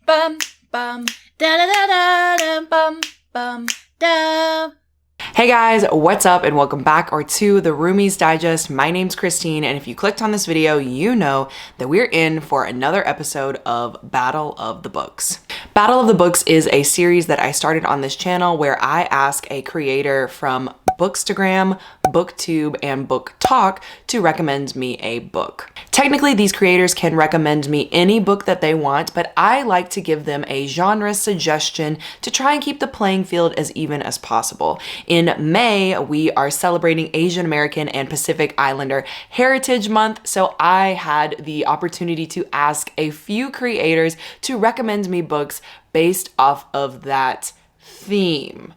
Bum, bum, da da da da da, bum, bum, da. Hey guys, what's up and welcome back to the Roomies Digest. My name's Christine, and if you clicked on this video, you know that we're in for another episode of Battle of the Books. Battle of the Books is a series that I started on this channel where I ask a creator from Bookstagram, Booktube, and BookTok to recommend me a book. Technically, these creators can recommend me any book that they want, but I like to give them a genre suggestion to try and keep the playing field as even as possible. In May, we are celebrating Asian American and Pacific Islander Heritage Month, so I had the opportunity to ask a few creators to recommend me books based off of that theme.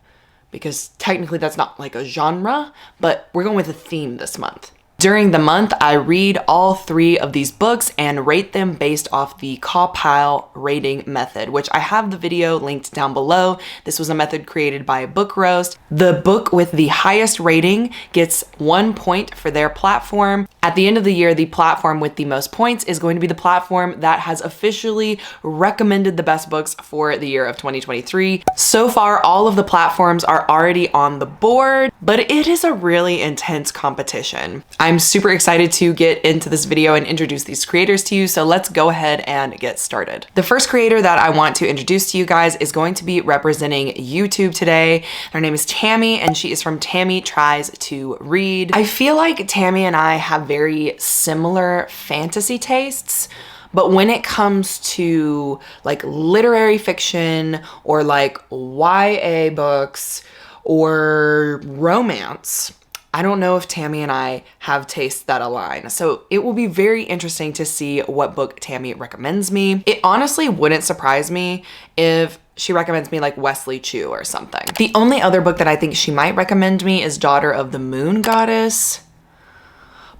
Because technically that's not like a genre, but we're going with a theme this month. During the month, I read all 3 of these books and rate them based off the Cawpile rating method, which I have the video linked down below. This was a method created by Book Roast. The book with the highest rating gets 1 point for their platform. At the end of the year, the platform with the most points is going to be the platform that has officially recommended the best books for the year of 2023. So far, all of the platforms are already on the board, but it is a really intense competition. I'm super excited to get into this video and introduce these creators to you, so let's go ahead and get started. The first creator that I want to introduce to you guys is going to be representing YouTube today. Her name is Tammie, and she is from Tammie Tries to Read. I feel like Tammie and I have very similar fantasy tastes, but when it comes to like literary fiction or like YA books or romance, I don't know if Tammie and I have tastes that align. So it will be very interesting to see what book Tammie recommends me. It honestly wouldn't surprise me if she recommends me like Wesley Chu or something. The only other book that I think she might recommend me is Daughter of the Moon Goddess,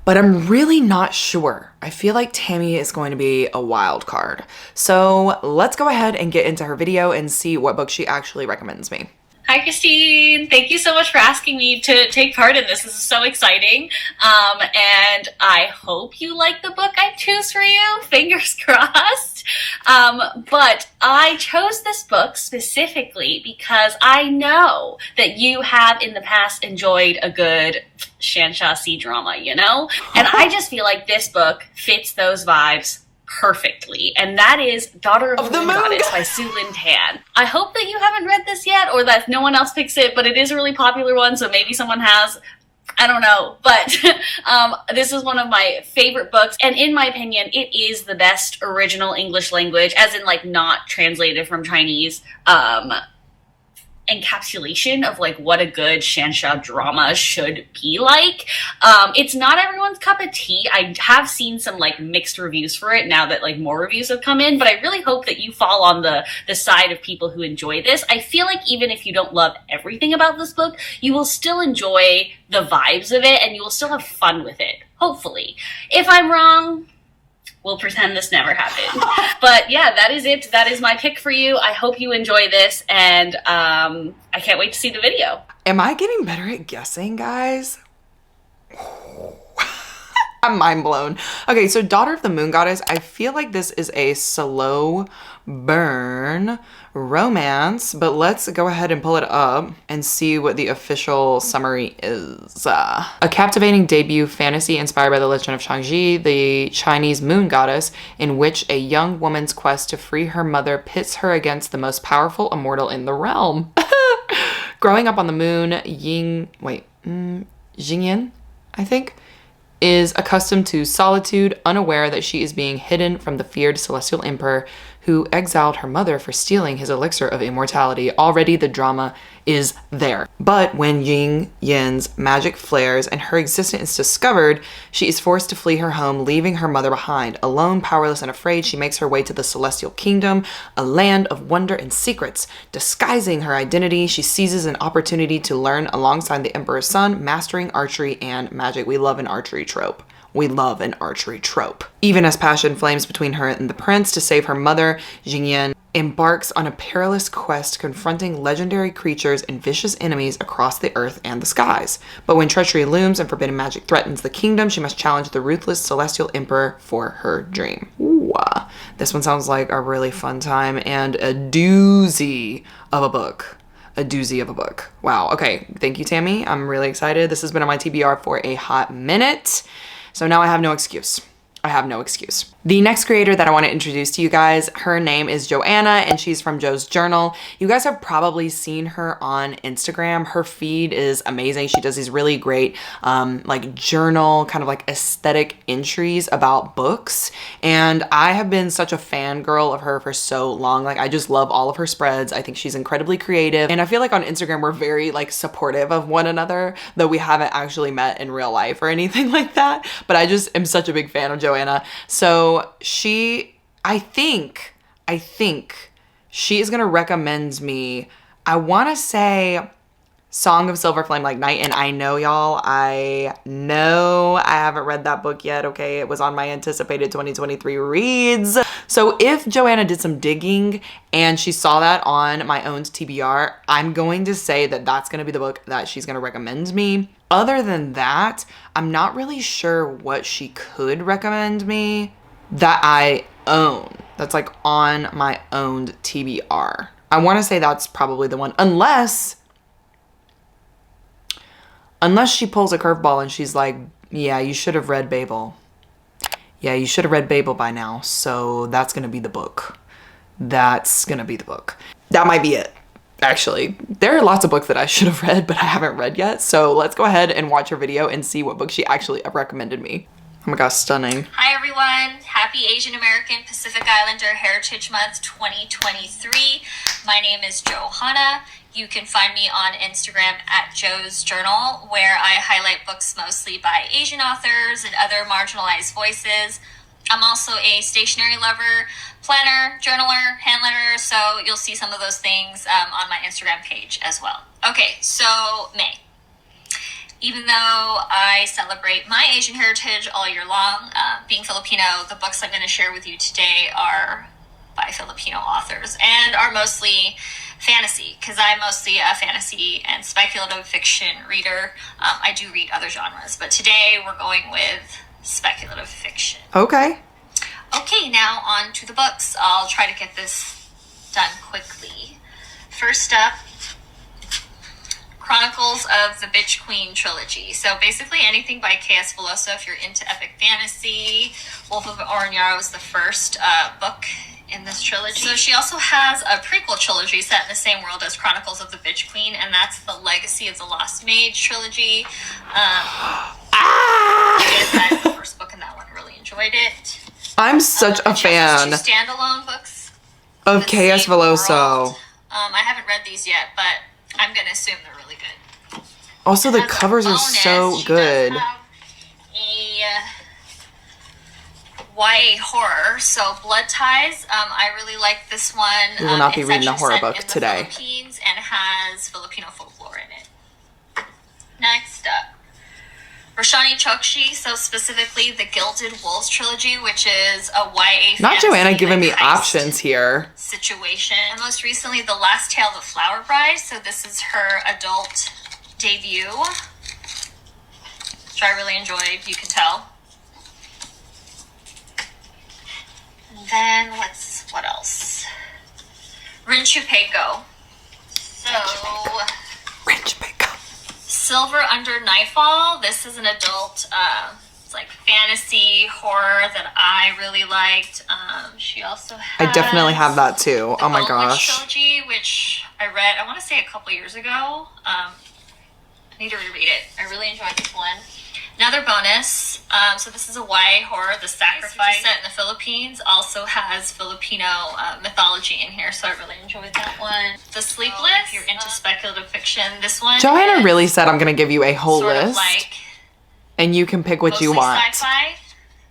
but I'm really not sure. I feel like Tammie is going to be a wild card. So let's go ahead and get into her video and see what book she actually recommends me. Hi, Christine. Thank you so much for asking me to take part in this. This is so exciting. And I hope you like the book I choose for you. Fingers crossed. But I chose this book specifically because I know that you have in the past enjoyed a good Shansha C-drama, you know? And I just feel like this book fits those vibes perfectly, and that is Daughter of the Moon Goddess by Su Lin Tan. I hope that you haven't read this yet, or that no one else picks it, but it is a really popular one, so maybe someone has. I don't know, but this is one of my favorite books, and in my opinion, it is the best original English language, as in like not translated from Chinese, encapsulation of like what a good Shansha drama should be like. It's not everyone's cup of tea. I have seen some like mixed reviews for it now that like more reviews have come in, but I really hope that you fall on the side of people who enjoy this. I feel like even if you don't love everything about this book, you will still enjoy the vibes of it and you will still have fun with it, hopefully. If I'm wrong, we'll pretend this never happened. But yeah, that is it. That is my pick for you. I hope you enjoy this, and I can't wait to see the video. Am I getting better at guessing, guys? I'm mind blown. Okay, so Daughter of the Moon Goddess, I feel like this is a slow burn romance, but let's go ahead and pull it up and see what the official summary is. A captivating debut fantasy inspired by the legend of Shangji, the Chinese moon goddess, in which a young woman's quest to free her mother pits her against the most powerful immortal in the realm. Growing up on the moon, Jingyan, I think, is accustomed to solitude, unaware that she is being hidden from the feared celestial emperor who exiled her mother for stealing his elixir of immortality. Already the drama is there. But when Ying Yin's magic flares and her existence is discovered, she is forced to flee her home, leaving her mother behind. Alone, powerless, and afraid, she makes her way to the Celestial Kingdom, a land of wonder and secrets. Disguising her identity, she seizes an opportunity to learn alongside the Emperor's son, mastering archery and magic. We love an archery trope. We love an archery trope. Even as passion flames between her and the prince to save her mother, Jingyan embarks on a perilous quest confronting legendary creatures and vicious enemies across the earth and the skies. But when treachery looms and forbidden magic threatens the kingdom, she must challenge the ruthless celestial emperor for her dream. Ooh, This one sounds like a really fun time and a doozy of a book. A doozy of a book. Wow. Okay. Thank you, Tammie. I'm really excited. This has been on my TBR for a hot minute. So now I have no excuse. I have no excuse. The next creator that I want to introduce to you guys, her name is Joanna and she's from Joe's Journal. You guys have probably seen her on Instagram. Her feed is amazing. She does these really great like journal kind of like aesthetic entries about books. And I have been such a fangirl of her for so long. Like I just love all of her spreads. I think she's incredibly creative. And I feel like on Instagram, we're very like supportive of one another, though we haven't actually met in real life or anything like that. But I just am such a big fan of Joanna. So I think she is gonna recommend me, I wanna say Song of Silver Flame Like Night. And I know y'all, I haven't read that book yet, okay? It was on my anticipated 2023 reads. So if Joanna did some digging and she saw that on my own TBR, I'm going to say that that's gonna be the book that she's gonna recommend me. Other than that, I'm not really sure what she could recommend me that I own, that's like on my owned TBR. I want to say that's probably the one, unless she pulls a curveball and she's like, yeah, you should have read Babel. Yeah, you should have read Babel by now. So that's going to be the book. That's going to be the book. That might be it. Actually, there are lots of books that I should have read, but I haven't read yet. So let's go ahead and watch her video and see what book she actually recommended me. Oh my gosh, stunning. Hi everyone, happy Asian American Pacific Islander Heritage Month 2023. My name is Johanna. You can find me on Instagram at Joe's Journal, where I highlight books mostly by Asian authors and other marginalized voices. I'm also a stationery lover, planner, journaler, hand letterer, so you'll see some of those things on my Instagram page as well. Okay, so May. Even though I celebrate my Asian heritage all year long, being Filipino, the books I'm going to share with you today are by Filipino authors and are mostly fantasy, because I'm mostly a fantasy and speculative fiction reader. I do read other genres, but today we're going with speculative fiction. Okay. Okay, now on to the books. I'll try to get this done quickly. First up, Chronicles of the Bitch Queen trilogy. So basically anything by K.S. Veloso if you're into epic fantasy. Wolf of Orenyaro is the first book in this trilogy. So she also has a prequel trilogy set in the same world as Chronicles of the Bitch Queen, and that's the Legacy of the Lost Mage trilogy. I read the first book in that one, really enjoyed it. I'm such a fan. Two standalone books of K.S. Veloso. I haven't read these yet, but I'm gonna assume they're really good. Also, the covers are so good. A YA horror, so Blood Ties. I really like this one. We will not be reading a horror book today. Philippines and has Filipino folklore in it. Next up, Roshani Chokshi, so specifically the Gilded Wolves trilogy, which is a YA Not fantasy, Joanna giving me heist options here. situation. And most recently, The Last Tale of the Flower Bride, so this is her adult debut, which I really enjoyed, you can tell. And then, what else? Rinchu Peiko. So, Silver Under Nightfall. This is an adult, it's like fantasy horror that I really liked. She also has I definitely have that too. Oh my gosh. Trilogy, which I read, I want to say a couple years ago. I need to reread it. I really enjoyed this one. Another bonus. So this is a YA horror. The Sacrifice, set in the Philippines, also has Filipino mythology in here, so I really enjoyed that one. The Sleepless. If you're into speculative fiction, this one. Joanna really said I'm gonna give you a whole sort list, of like and you can pick what you want. Sci-fi,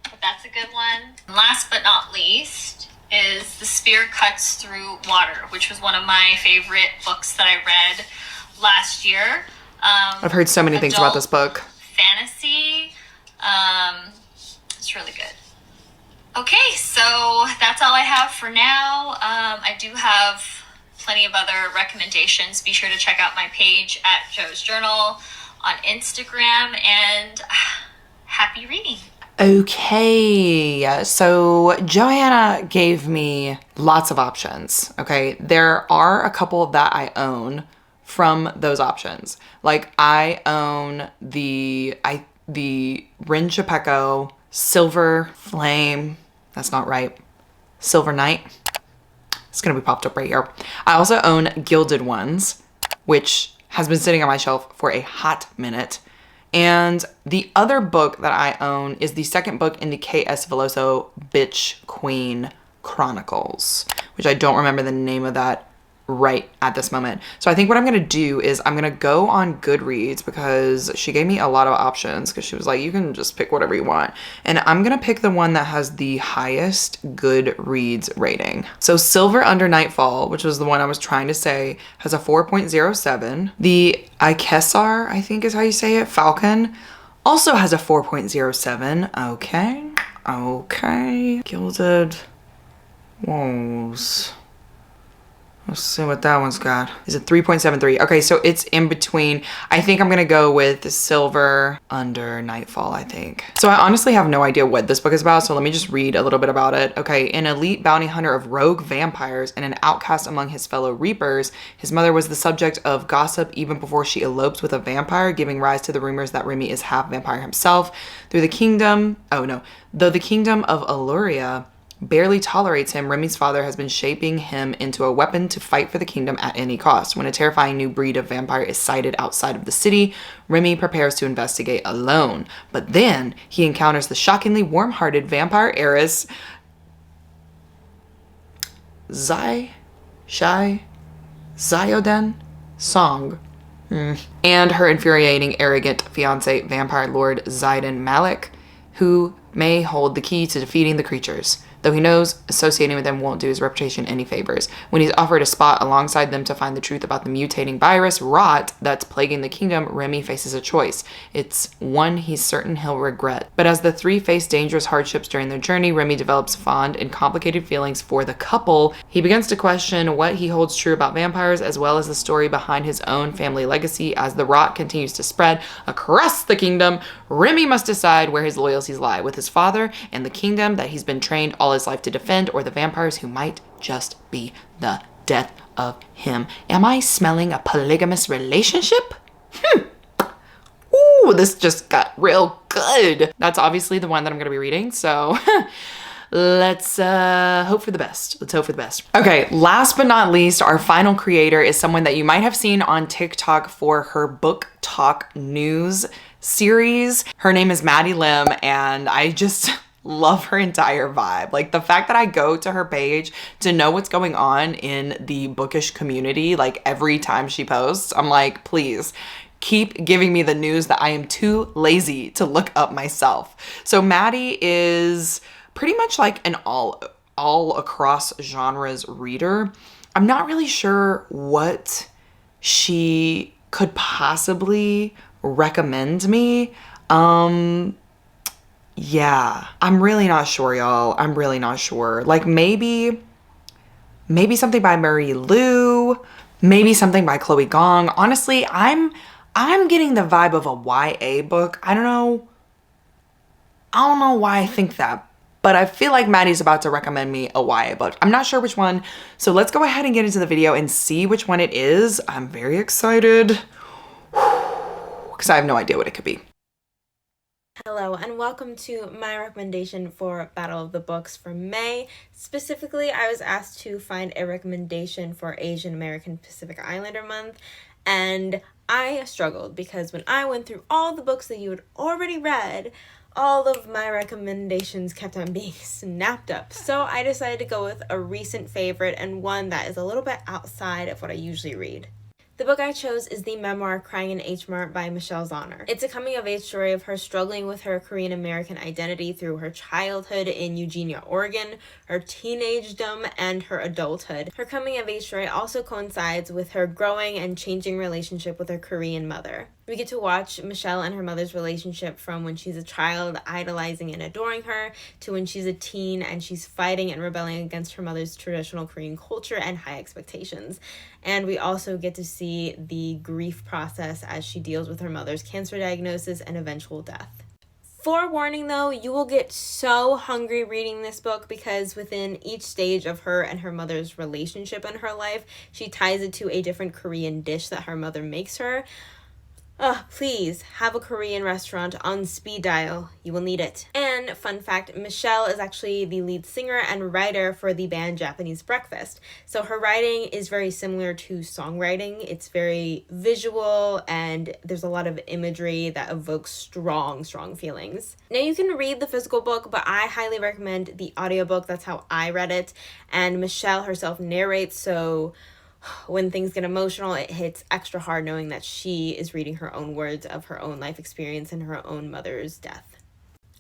but that's a good one. And last but not least is The Spear Cuts Through Water, which was one of my favorite books that I read last year. I've heard so many things about this book. Fantasy. It's really good. Okay, so that's all I have for now. I do have plenty of other recommendations. Be sure to check out my page at Joe's Journal on Instagram, and happy reading. Okay, so Joanna gave me lots of options, okay? There are a couple that I own from those options. Like I own the Rin Chepeco Silver Flame, that's not right, Silver Knight. It's gonna be popped up right here. I also own Gilded Ones, which has been sitting on my shelf for a hot minute. And the other book that I own is the second book in the K.S. Veloso Bitch Queen Chronicles, which I don't remember the name of that right at this moment. So I think what I'm going to do is I'm going to go on Goodreads because she gave me a lot of options because she was like, you can just pick whatever you want. And I'm going to pick the one that has the highest Goodreads rating. So Silver Under Nightfall, which was the one I was trying to say, has a 4.07. The Ikesar, I think is how you say it, Falcon, also has a 4.07. Okay. Okay. Gilded Walls. Let's see what that one's got. Is it 3.73? Okay, so it's in between. I think I'm gonna go with Silver Under Nightfall, I think. So I honestly have no idea what this book is about, so let me just read a little bit about it. Okay, an elite bounty hunter of rogue vampires and an outcast among his fellow reapers, his mother was the subject of gossip even before she elopes with a vampire, giving rise to the rumors that Remy is half vampire himself. Though the kingdom of Alluria barely tolerates him, Remy's father has been shaping him into a weapon to fight for the kingdom at any cost. When a terrifying new breed of vampire is sighted outside of the city, Remy prepares to investigate alone. But then he encounters the shockingly warm-hearted vampire heiress Zyoden Song and her infuriating, arrogant fiance, vampire lord Zayden Malik, who may hold the key to defeating the creatures. Though he knows associating with them won't do his reputation any favors. When he's offered a spot alongside them to find the truth about the mutating virus, rot, that's plaguing the kingdom, Remy faces a choice. It's one he's certain he'll regret. But as the three face dangerous hardships during their journey, Remy develops fond and complicated feelings for the couple. He begins to question what he holds true about vampires, as well as the story behind his own family legacy. As the rot continues to spread across the kingdom, Remy must decide where his loyalties lie, with his father and the kingdom that he's been trained all his life to defend, or the vampires who might just be the death of him. Am I smelling a polygamous relationship? Ooh, this just got real good. That's obviously the one that I'm going to be reading, so let's hope for the best. Let's hope for the best. Okay, last but not least, our final creator is someone that you might have seen on TikTok for her book talk news series. Her name is Maddie Lim, and I just love her entire vibe. Like the fact that I go to her page to know what's going on in the bookish community, like every time she posts, I'm like, please keep giving me the news that I am too lazy to look up myself. So Maddie is pretty much like an all across genres reader. I'm not really sure what she could possibly recommend me. Yeah, I'm really not sure, y'all. I'm really not sure. Like maybe something by Marie Lu, maybe something by Chloe Gong. Honestly, I'm getting the vibe of a YA book. I don't know why I think that, but I feel like Maddie's about to recommend me a YA book. I'm not sure which one. So let's go ahead and get into the video and see which one it is. I'm very excited because I have no idea what it could be. Hello and welcome to my recommendation for Battle of the Books for May. Specifically, I was asked to find a recommendation for Asian American Pacific Islander Month, and I struggled because when I went through all the books that you had already read, all of my recommendations kept on being snapped up. So I decided to go with a recent favorite and one that is a little bit outside of what I usually read. The book I chose is the memoir Crying in H Mart by Michelle Zauner. It's a coming-of-age story of her struggling with her Korean-American identity through her childhood in Eugenia, Oregon, her teenagedom, and her adulthood. Her coming-of-age story also coincides with her growing and changing relationship with her Korean mother. We get to watch Michelle and her mother's relationship from when she's a child, idolizing and adoring her, to when she's a teen and she's fighting and rebelling against her mother's traditional Korean culture and high expectations. And we also get to see the grief process as she deals with her mother's cancer diagnosis and eventual death. Forewarning though, you will get so hungry reading this book because within each stage of her and her mother's relationship in her life, she ties it to a different Korean dish that her mother makes her. Please have a Korean restaurant on speed dial. You will need it. And fun fact, Michelle is actually the lead singer and writer for the band Japanese Breakfast. So her writing is very similar to songwriting. It's very visual and there's a lot of imagery that evokes strong feelings. Now you can read the physical book, but I highly recommend the audiobook. That's how I read it. And Michelle herself narrates, so when things get emotional, it hits extra hard knowing that she is reading her own words of her own life experience and her own mother's death.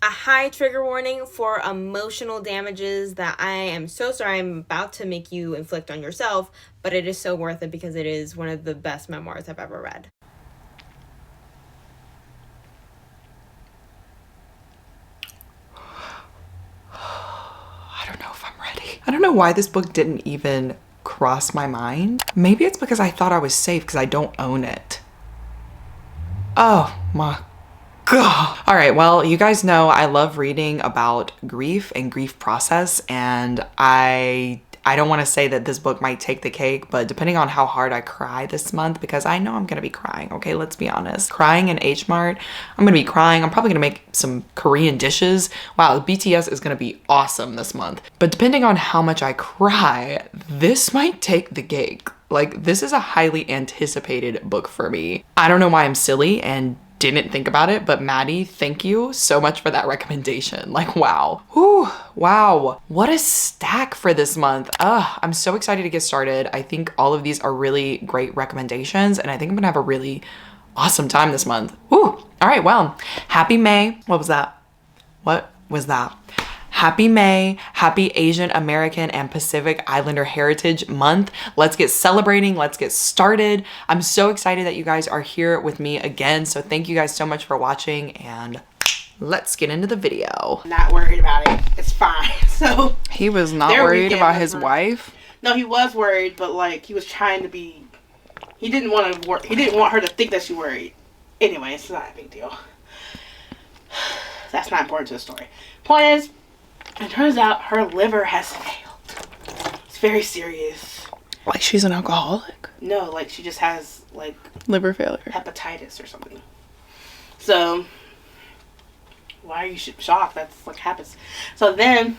A high trigger warning for emotional damages that I am so sorry I'm about to make you inflict on yourself, but it is so worth it because it is one of the best memoirs I've ever read. I don't know if I'm ready. I don't know why this book didn't even cross my mind. Maybe it's because I thought I was safe because I don't own it. Oh my God. All right, well, you guys know I love reading about grief and grief process, and I don't want to say that this book might take the cake, but depending on how hard I cry this month, because I know I'm gonna be crying, okay, let's be honest. Crying in H Mart, I'm gonna be crying. I'm probably gonna make some Korean dishes. Wow, BTS is gonna be awesome this month. But depending on how much I cry, this might take the cake. Like, this is a highly anticipated book for me. I don't know why I'm silly and didn't think about it, but Maddie, thank you so much for that recommendation. Like, wow. Whew, wow. What a stack for this month. I'm so excited to get started. I think all of these are really great recommendations, and I think I'm gonna have a really awesome time this month. Whew. All right, well, happy May. What was that? What was that? Happy May, happy Asian American and Pacific Islander Heritage Month. Let's get celebrating, let's get started. I'm so excited that you guys are here with me again. So thank you guys so much for watching, and let's get into the video. Not worried about it, it's fine. So he was not worried about his wife? No, he was worried, but like he was trying to be, he didn't want her to think that she worried. Anyway, it's not a big deal. That's not important to the story. Point is, it turns out her liver has failed. It's very serious. Like she's an alcoholic? No, like she just has like liver failure, hepatitis or something. So why are you shocked? That's what happens. So then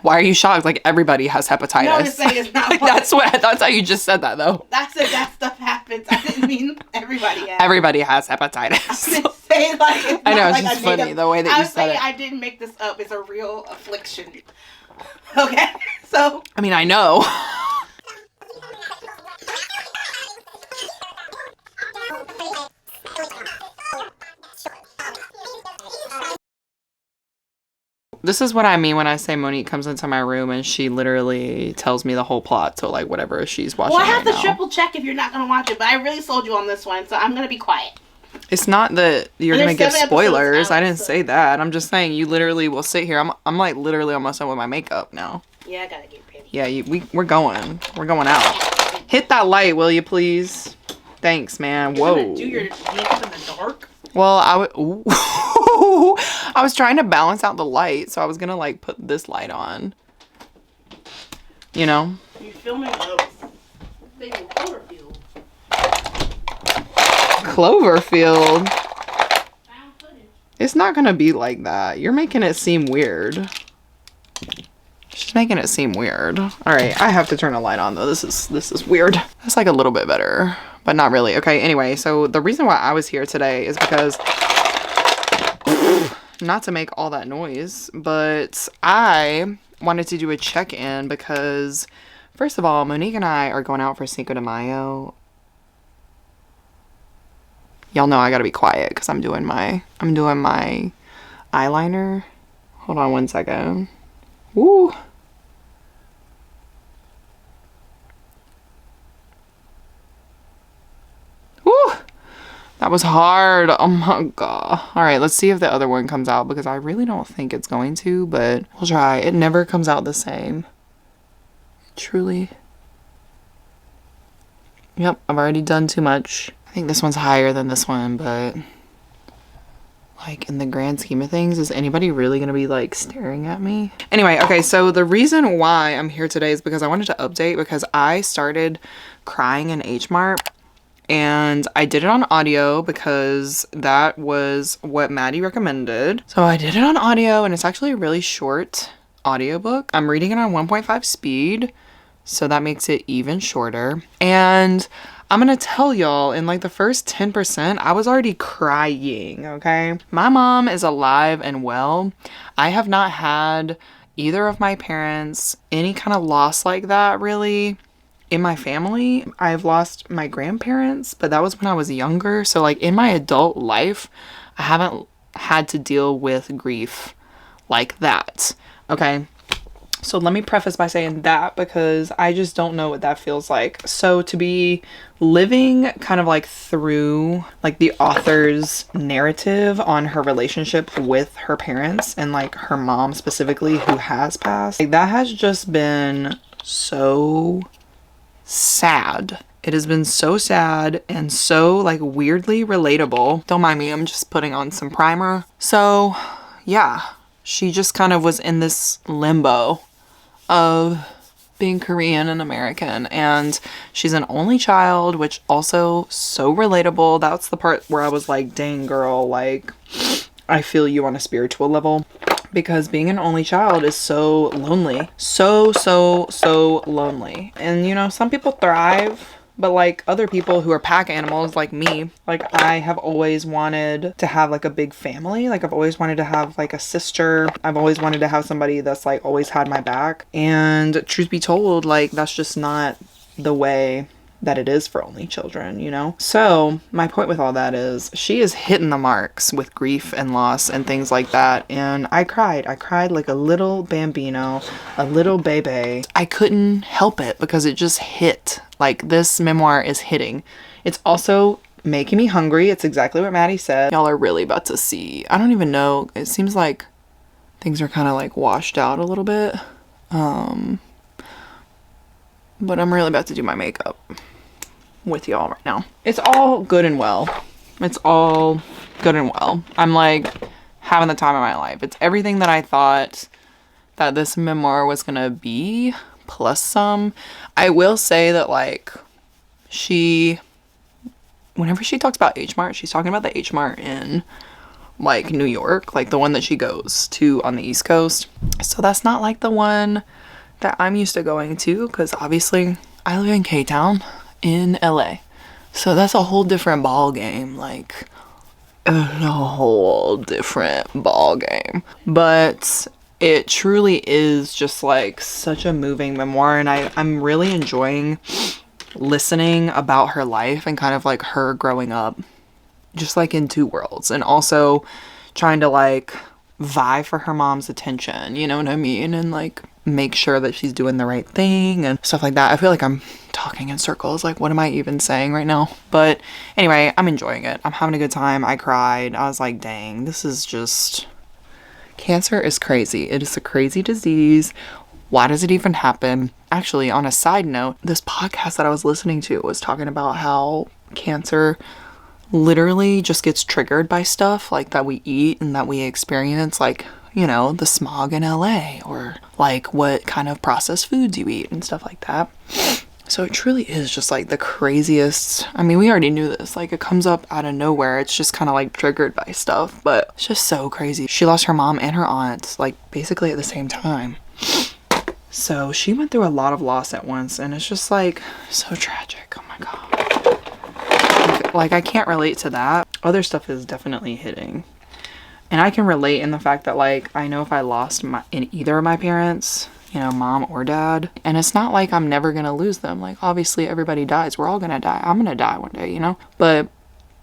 why are you shocked? Like everybody has hepatitis. No, I'm just saying it's not like, that's how you just said that though. That's it, that stuff happens. I didn't mean everybody has. Everybody has hepatitis. I didn't say like I know, it's like just funny the way that you said it. I didn't make this up. It's a real affliction. Okay, so I mean, I know. This is what I mean when I say Monique comes into my room and she literally tells me the whole plot to like whatever she's watching. Well, I have right to triple check if you're not going to watch it, but I really sold you on this one, so I'm going to be quiet. It's not that you're going to give spoilers. I didn't say that. I'm just saying you literally will sit here. I'm like literally almost done with my makeup now. Yeah, I got to get ready. Yeah, we're going. We're going out. Hit that light, will you please? Thanks, man. You're Whoa. gonna do your makeup in the dark? Well, I was trying to balance out the light, so I was gonna like put this light on. You know? You're filming Cloverfield. Cloverfield? It's not gonna be like that. You're making it seem weird. She's making it seem weird. All right, I have to turn the light on though. This is weird. That's like a little bit better, but not really. Okay, anyway, so the reason why I was here today is because, not to make all that noise, but I wanted to do a check-in because, first of all, Monique and I are going out for Cinco de Mayo. Y'all know I gotta be quiet because I'm doing my eyeliner. Hold on one second. Woo. Woo. That was hard. Oh my god. All right, let's see if the other one comes out because I really don't think it's going to, but we'll try. It never comes out the same. Truly. Yep, I've already done too much. I think this one's higher than this one, but like in the grand scheme of things, is anybody really gonna be like staring at me? Anyway, okay, so the reason why I'm here today is because I wanted to update, because I started crying in H Mart. And I did it on audio because that was what Maddie recommended. So I did it on audio, and it's actually a really short audiobook. I'm reading it on 1.5 speed, so that makes it even shorter. And I'm gonna tell y'all, in like the first 10%, I was already crying, okay? My mom is alive and well. I have not had either of my parents any kind of loss like that, really. In my family, I've lost my grandparents, but that was when I was younger. So like in my adult life, I haven't had to deal with grief like that. Okay. So let me preface by saying that, because I just don't know what that feels like. So to be living kind of like through like the author's narrative on her relationship with her parents, and like her mom specifically, who has passed, like that has just been so sad. It has been so sad and so like weirdly relatable. Don't mind me, I'm just putting on some primer. So yeah, she just kind of was in this limbo of being Korean and American, and she's an only child, which also so relatable. That's the part where I was like, dang girl, like I feel you on a spiritual level, because being an only child is so lonely. So lonely. And you know, some people thrive, but like other people who are pack animals like me, like I have always wanted to have like a big family. Like I've always wanted to have like a sister. I've always wanted to have somebody that's like always had my back. And truth be told, like that's just not the way that it is for only children, you know? So my point with all that is she is hitting the marks with grief and loss and things like that. And I cried like a little bambino, a little baby. I couldn't help it because it just hit. Like this memoir is hitting. It's also making me hungry. It's exactly what Maddie said. Y'all are really about to see. I don't even know. It seems like things are kind of like washed out a little bit. But I'm really about to do my makeup with y'all right now. It's all good and well. It's all good and well. I'm like having the time of my life. It's everything that I thought that this memoir was gonna be, plus some. I will say that like whenever she talks about H Mart, she's talking about the H Mart in like New York, like the one that she goes to on the East Coast. So that's not like the one that I'm used to going to, because obviously I live in K-Town in LA. So that's a whole different ball game. Like a whole different ball game. But it truly is just like such a moving memoir, and I'm really enjoying listening about her life and kind of like her growing up just like in two worlds, and also trying to like vie for her mom's attention, you know what I mean, and like make sure that she's doing the right thing and stuff like that. I feel like I'm talking in circles, like what am I even saying right now? But anyway, I'm enjoying it. I'm having a good time. I cried. I was like, dang, this is just, cancer is crazy. It is a crazy disease. Why does it even happen? Actually, on a side note, this podcast that I was listening to was talking about how cancer literally just gets triggered by stuff like that we eat and that we experience, like, you know, the smog in LA, or like what kind of processed foods you eat and stuff like that. So it truly is just like the craziest. I mean, we already knew this, like it comes up out of nowhere. It's just kind of like triggered by stuff, but it's just so crazy. She lost her mom and her aunt like basically at the same time. So she went through a lot of loss at once, and it's just like so tragic. Oh my God. Like I can't relate to that. Other stuff is definitely hitting. And I can relate in the fact that like I know if I lost in either of my parents, you know, mom or dad, and it's not like I'm never gonna lose them. Like obviously everybody dies. We're all gonna die. I'm gonna die one day, you know? But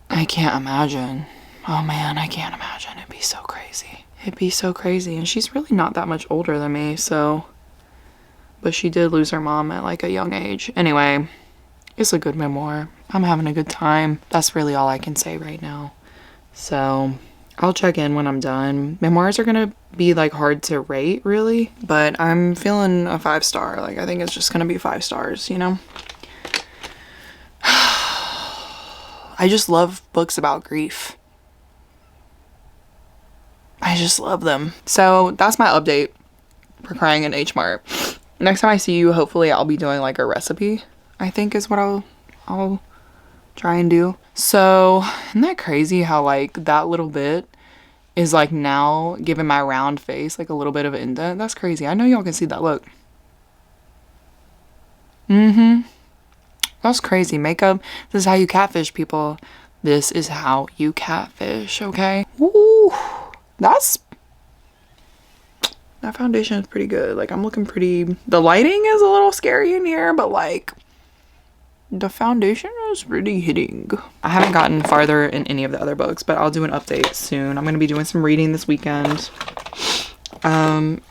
I can't imagine. Oh man, I can't imagine. It'd be so crazy. It'd be so crazy. And she's really not that much older than me, so. But she did lose her mom at like a young age. Anyway, it's a good memoir. I'm having a good time. That's really all I can say right now. So I'll check in when I'm done. Memoirs are gonna be like hard to rate really, but I'm feeling a 5-star. Like I think it's just gonna be 5 stars, you know? I just love books about grief. I just love them. So that's my update for crying in H Mart. Next time I see you, hopefully I'll be doing like a recipe, I think is what I'll try and do. So isn't that crazy how like that little bit is like now giving my round face like a little bit of an indent? That's crazy. I know y'all can see that. Look. That's crazy. Makeup, this is how you catfish, people. This is how you catfish, okay? Ooh, that foundation is pretty good. Like, I'm looking pretty... The lighting is a little scary in here, but like, the foundation is really hitting. I haven't gotten farther in any of the other books, but I'll do an update soon. I'm gonna be doing some reading this weekend. And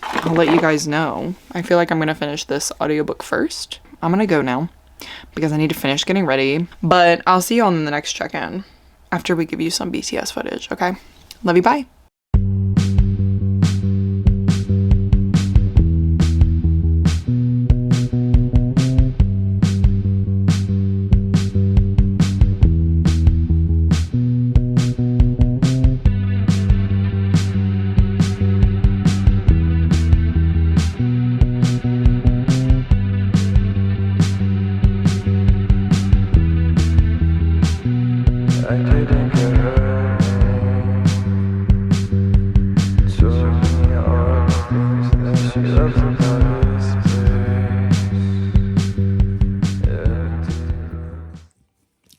I'll let you guys know. I feel like I'm gonna finish this audiobook first. I'm gonna go now because I need to finish getting ready. But I'll see you all in the next check-in after we give you some BTS footage, okay? Love you, bye.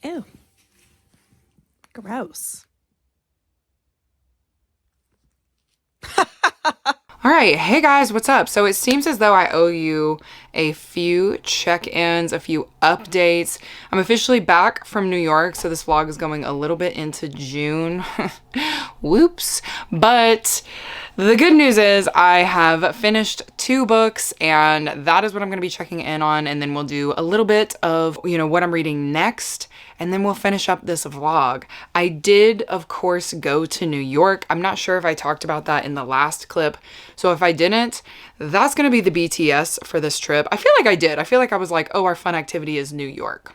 Ew. Gross. All right, hey guys, what's up? So it seems as though I owe you a few check-ins, a few updates. I'm officially back from New York, so this vlog is going a little bit into June. Whoops. But the good news is I have finished 2 books, and that is what I'm going to be checking in on, and then we'll do a little bit of, you know, what I'm reading next, and then we'll finish up this vlog. I did, of course, go to New York. I'm not sure if I talked about that in the last clip, so if I didn't, that's going to be the BTS for this trip. I feel like I did. I feel like I was like, oh, our fun activity is New York.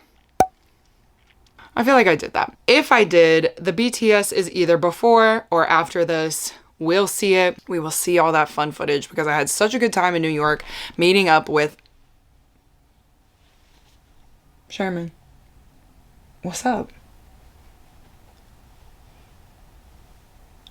I feel like I did that. If I did, the BTS is either before or after this. We'll see it. We will see all that fun footage because I had such a good time in New York meeting up with Sherman. What's up?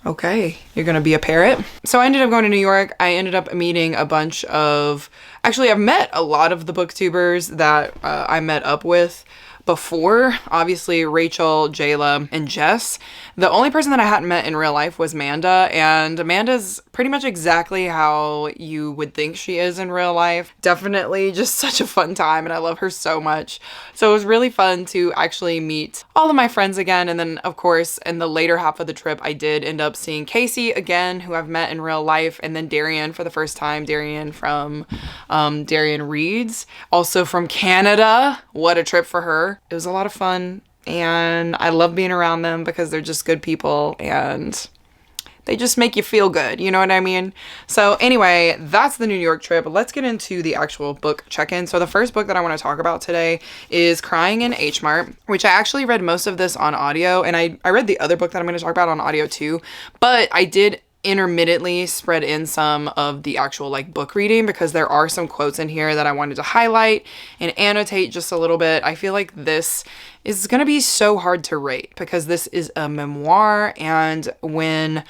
Okay, you're gonna be a parrot. So I ended up going to New York. I ended up meeting a bunch of, actually I've met a lot of the booktubers that I met up with before. Obviously Rachel, Jayla, and Jess. The only person that I hadn't met in real life was Amanda, and Amanda's pretty much exactly how you would think she is in real life. Definitely just such a fun time, and I love her so much. So it was really fun to actually meet all of my friends again, and then of course in the later half of the trip I did end up seeing Casey again, who I've met in real life, and then Darian for the first time. Darian from Darian Reads, also from Canada. What a trip for her. It was a lot of fun. And I love being around them because they're just good people and they just make you feel good. You know what I mean? So anyway, that's the New York trip. Let's get into the actual book check-in. So the first book that I want to talk about today is Crying in H Mart, which I actually read most of this on audio. And I read the other book that I'm going to talk about on audio too. But I did intermittently spread in some of the actual like book reading because there are some quotes in here that I wanted to highlight and annotate just a little bit. I feel like this is going to be so hard to rate because this is a memoir, and when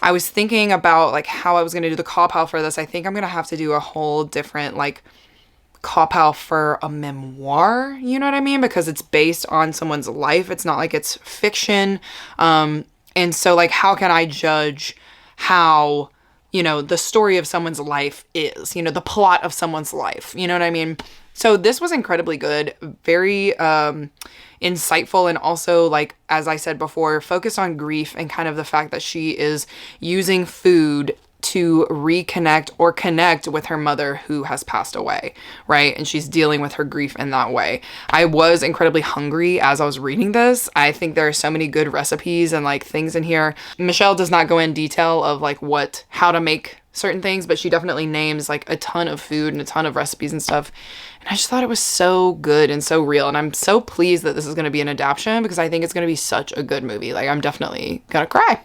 I was thinking about like how I was going to do the call-pal for this, I think I'm going to have to do a whole different like call-pal for a memoir, you know what I mean? Because it's based on someone's life. It's not like it's fiction. And so like how can I judge how, you know, the story of someone's life is, you know, the plot of someone's life, you know what I mean? So this was incredibly good, very insightful, and also, like, as I said before, focused on grief and kind of the fact that she is using food to reconnect or connect with her mother who has passed away, right? And she's dealing with her grief in that way. I was incredibly hungry as I was reading this. I think there are so many good recipes and like things in here. Michelle does not go in detail of like how to make certain things, but she definitely names like a ton of food and a ton of recipes and stuff. And I just thought it was so good and so real. And I'm so pleased that this is going to be an adaptation because I think it's going to be such a good movie. Like, I'm definitely gonna cry.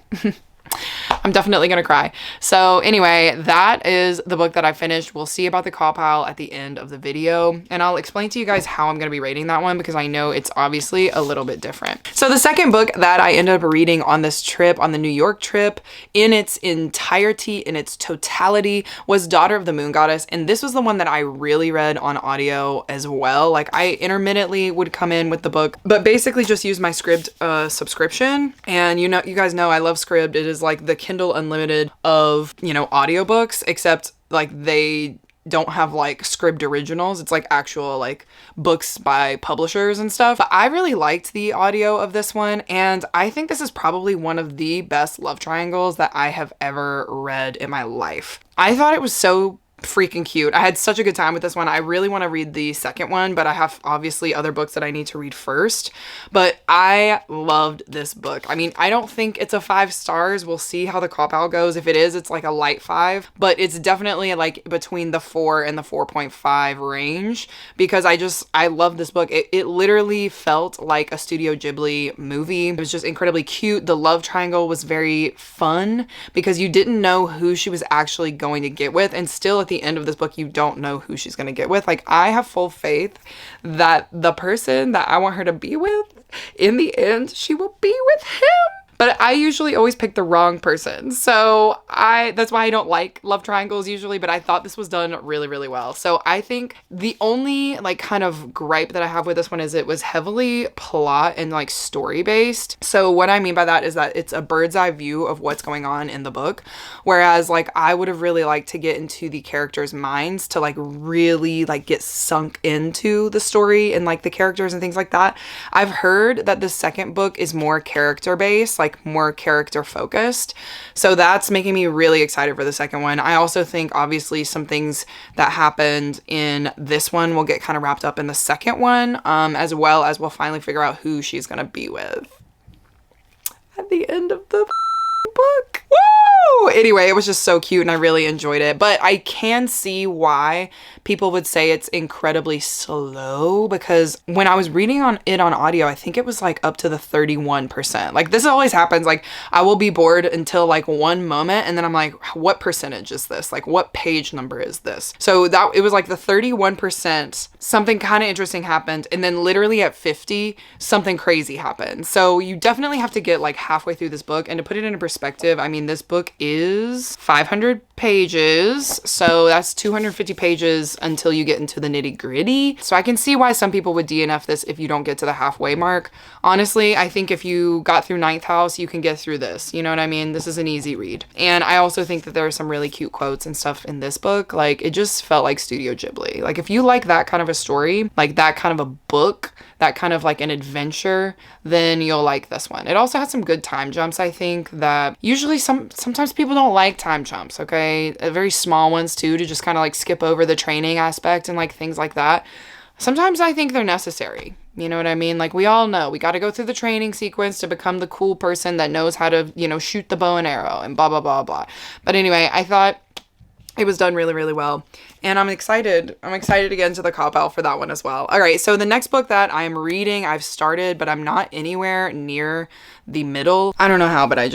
I'm definitely gonna cry. So anyway, that is the book that I finished. We'll see about the call pile at the end of the video, and I'll explain to you guys how I'm gonna be rating that one, because I know it's obviously a little bit different. So the second book that I ended up reading on this trip, on the New York trip, in its entirety, in its totality, was Daughter of the Moon Goddess. And this was the one that I really read on audio as well. Like, I intermittently would come in with the book, but basically just use my Scribd subscription. And you guys know I love Scribd. It is like the Kindle Unlimited of, audiobooks, except like they don't have like Scribd originals. It's like actual like books by publishers and stuff. But I really liked the audio of this one, and I think this is probably one of the best love triangles that I have ever read in my life. I thought it was so freaking cute. I had such a good time with this one. I really want to read the second one, but I have obviously other books that I need to read first. But I loved this book. I mean, I don't think it's a 5 stars. We'll see how the call pile goes. If it is, it's like a light 5, but it's definitely like between the 4 and the 4.5 range, because I love this book. It literally felt like a Studio Ghibli movie. It was just incredibly cute. The love triangle was very fun because you didn't know who she was actually going to get with, and still at the end of this book you don't know who she's going to get with. Like, I have full faith that the person that I want her to be with, in the end she will be with him. But I usually always pick the wrong person. So that's why I don't like love triangles usually, but I thought this was done really, really well. So I think the only like kind of gripe that I have with this one is it was heavily plot and like story based. So what I mean by that is that it's a bird's eye view of what's going on in the book. Whereas like I would have really liked to get into the characters' minds to like really like get sunk into the story and like the characters and things like that. I've heard that the second book is more character based, like more character focused. So that's making me really excited for the second one. I also think obviously some things that happened in this one will get kind of wrapped up in the second one, as well as we'll finally figure out who she's gonna be with at the end of the book. Woo! Anyway, it was just so cute and I really enjoyed it. But I can see why people would say it's incredibly slow, because when I was reading it on audio, I think it was like up to the 31%. Like, this always happens. Like, I will be bored until like one moment and then I'm like, what percentage is this? Like, what page number is this? So it was like the 31%, something kind of interesting happened, and then literally at 50, something crazy happened. So you definitely have to get like halfway through this book. And to put it into perspective, I mean, this book is 500 pages, so that's 250 pages until you get into the nitty gritty. So I can see why some people would DNF this if you don't get to the halfway mark. Honestly, I think if you got through Ninth House, you can get through this. You know what I mean? This is an easy read. And I also think that there are some really cute quotes and stuff in this book. Like, it just felt like Studio Ghibli. Like, if you like that kind of a story, like that kind of a book, that kind of like an adventure, then you'll like this one. It also has some good time jumps, I think, that usually sometimes people don't like time jumps, okay? Very small ones too, to just kind of like skip over the training aspect and like things like that. Sometimes I think they're necessary. You know what I mean? Like, we all know we got to go through the training sequence to become the cool person that knows how to, shoot the bow and arrow and blah, blah, blah, blah. But anyway, I thought it was done really, really well. And I'm excited. I'm excited to get into the call pile for that one as well. All right, so the next book that I'm reading, I've started, but I'm not anywhere near the middle. I don't know how, but I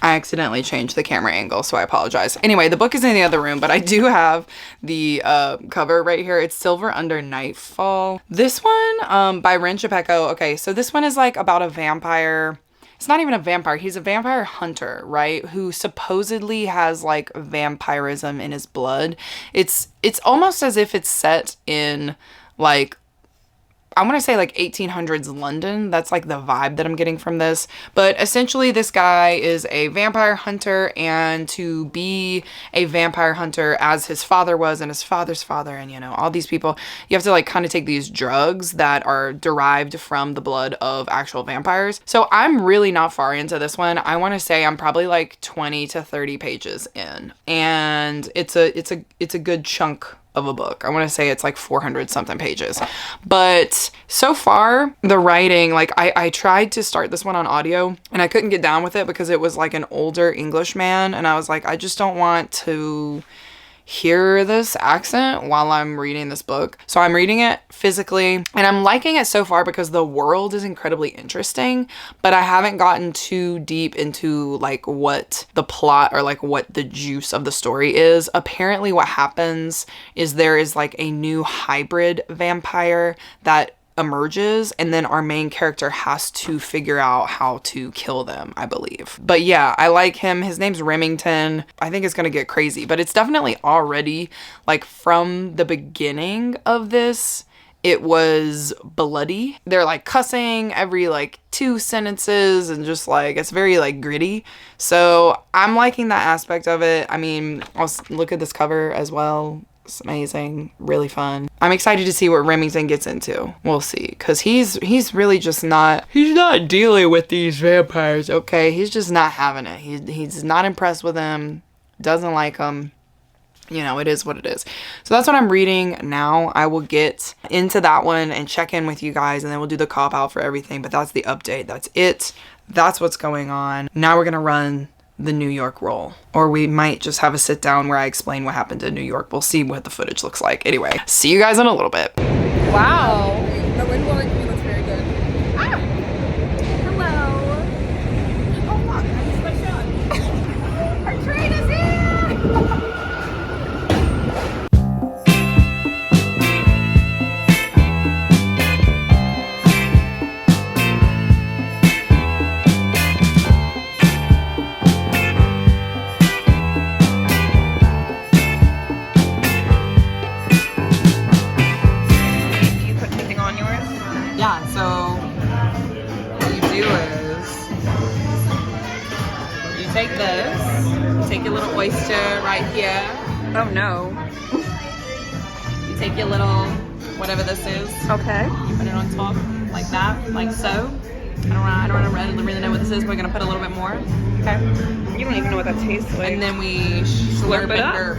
accidentally changed the camera angle, so I apologize. Anyway, the book is in the other room, but I do have the cover right here. It's Silver Under Nightfall. This one by Ren Shipeko. Okay, so this one is like about a vampire. It's not even a vampire. He's a vampire hunter, right? Who supposedly has like vampirism in his blood. It's almost as if it's set in like, I want to say like 1800s London. That's like the vibe that I'm getting from this. But essentially this guy is a vampire hunter, and to be a vampire hunter as his father was and his father's father and, all these people, you have to like kind of take these drugs that are derived from the blood of actual vampires. So I'm really not far into this one. I want to say I'm probably like 20 to 30 pages in, and it's a good chunk of a book. I want to say it's like 400 something pages. But so far, the writing, like I tried to start this one on audio and I couldn't get down with it because it was like an older English man, and I was like, I just don't want to hear this accent while I'm reading this book. So I'm reading it physically and I'm liking it so far because the world is incredibly interesting, but I haven't gotten too deep into like what the plot or like what the juice of the story is. Apparently what happens is there is like a new hybrid vampire that emerges, and then our main character has to figure out how to kill them, I believe. But yeah, I like him. His name's Remington. I think it's gonna get crazy, but it's definitely already, like, from the beginning of this, it was bloody. They're like cussing every like 2 sentences and just like, it's very like gritty. So I'm liking that aspect of it. I mean, I'll look at this cover as well. It's amazing, really fun. I'm excited to see what Remington gets into. We'll see, because he's really just not, he's not dealing with these vampires, okay? He's just not having it. He's not impressed with them, doesn't like them. You know, it is what it is. So that's what I'm reading now. I will get into that one and check in with you guys, and then we'll do the cop out for everything. But that's the update. That's it. That's what's going on. Now we're going to run the New York roll, or we might just have a sit down where I explain what happened in New York. We'll see what the footage looks like. Anyway, see you guys in a little bit. Wow. The wind blowing through looks very good. Ah! Hello. Oh fuck, I missed my shot. Our train is here! Yeah, so what you do is you take this, you take your little oyster right here. Oh no. You take your little, whatever this is. Okay. You put it on top like that, like so. I don't really know what this is, but we're gonna put a little bit more. Okay. You don't even know what that tastes like. And then we slurp it up?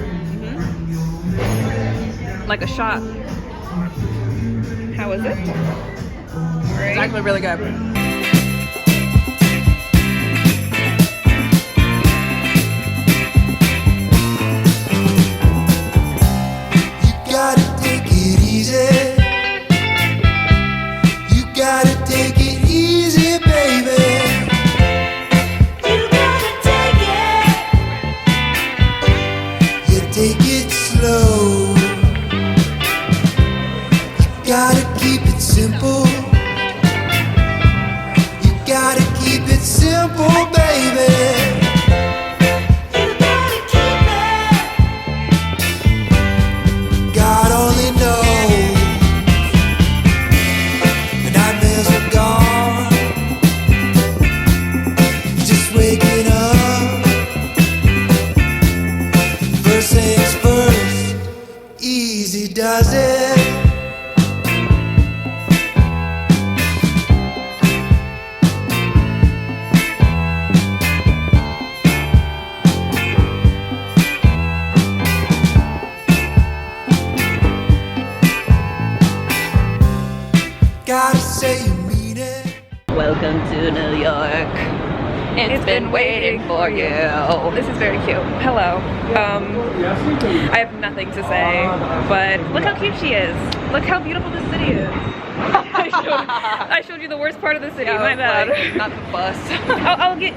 Like a shot. How is it? Right. It's actually really good. You gotta take it easy. You gotta take it easy, baby. You gotta take it. You take it slow. You gotta keep it simple. Gotta keep it simple, baby. You gotta keep it. God only knows. The nightmares are gone. Just waking up. First things first. Easy does it. Gotta say you mean it. Welcome to New York. It's been waiting for you. This is very cute. Hello. I have nothing to say, but look how cute she is. Look how beautiful this city is. I showed you the worst part of the city. Yeah, my bad. Like, not the bus. I'll get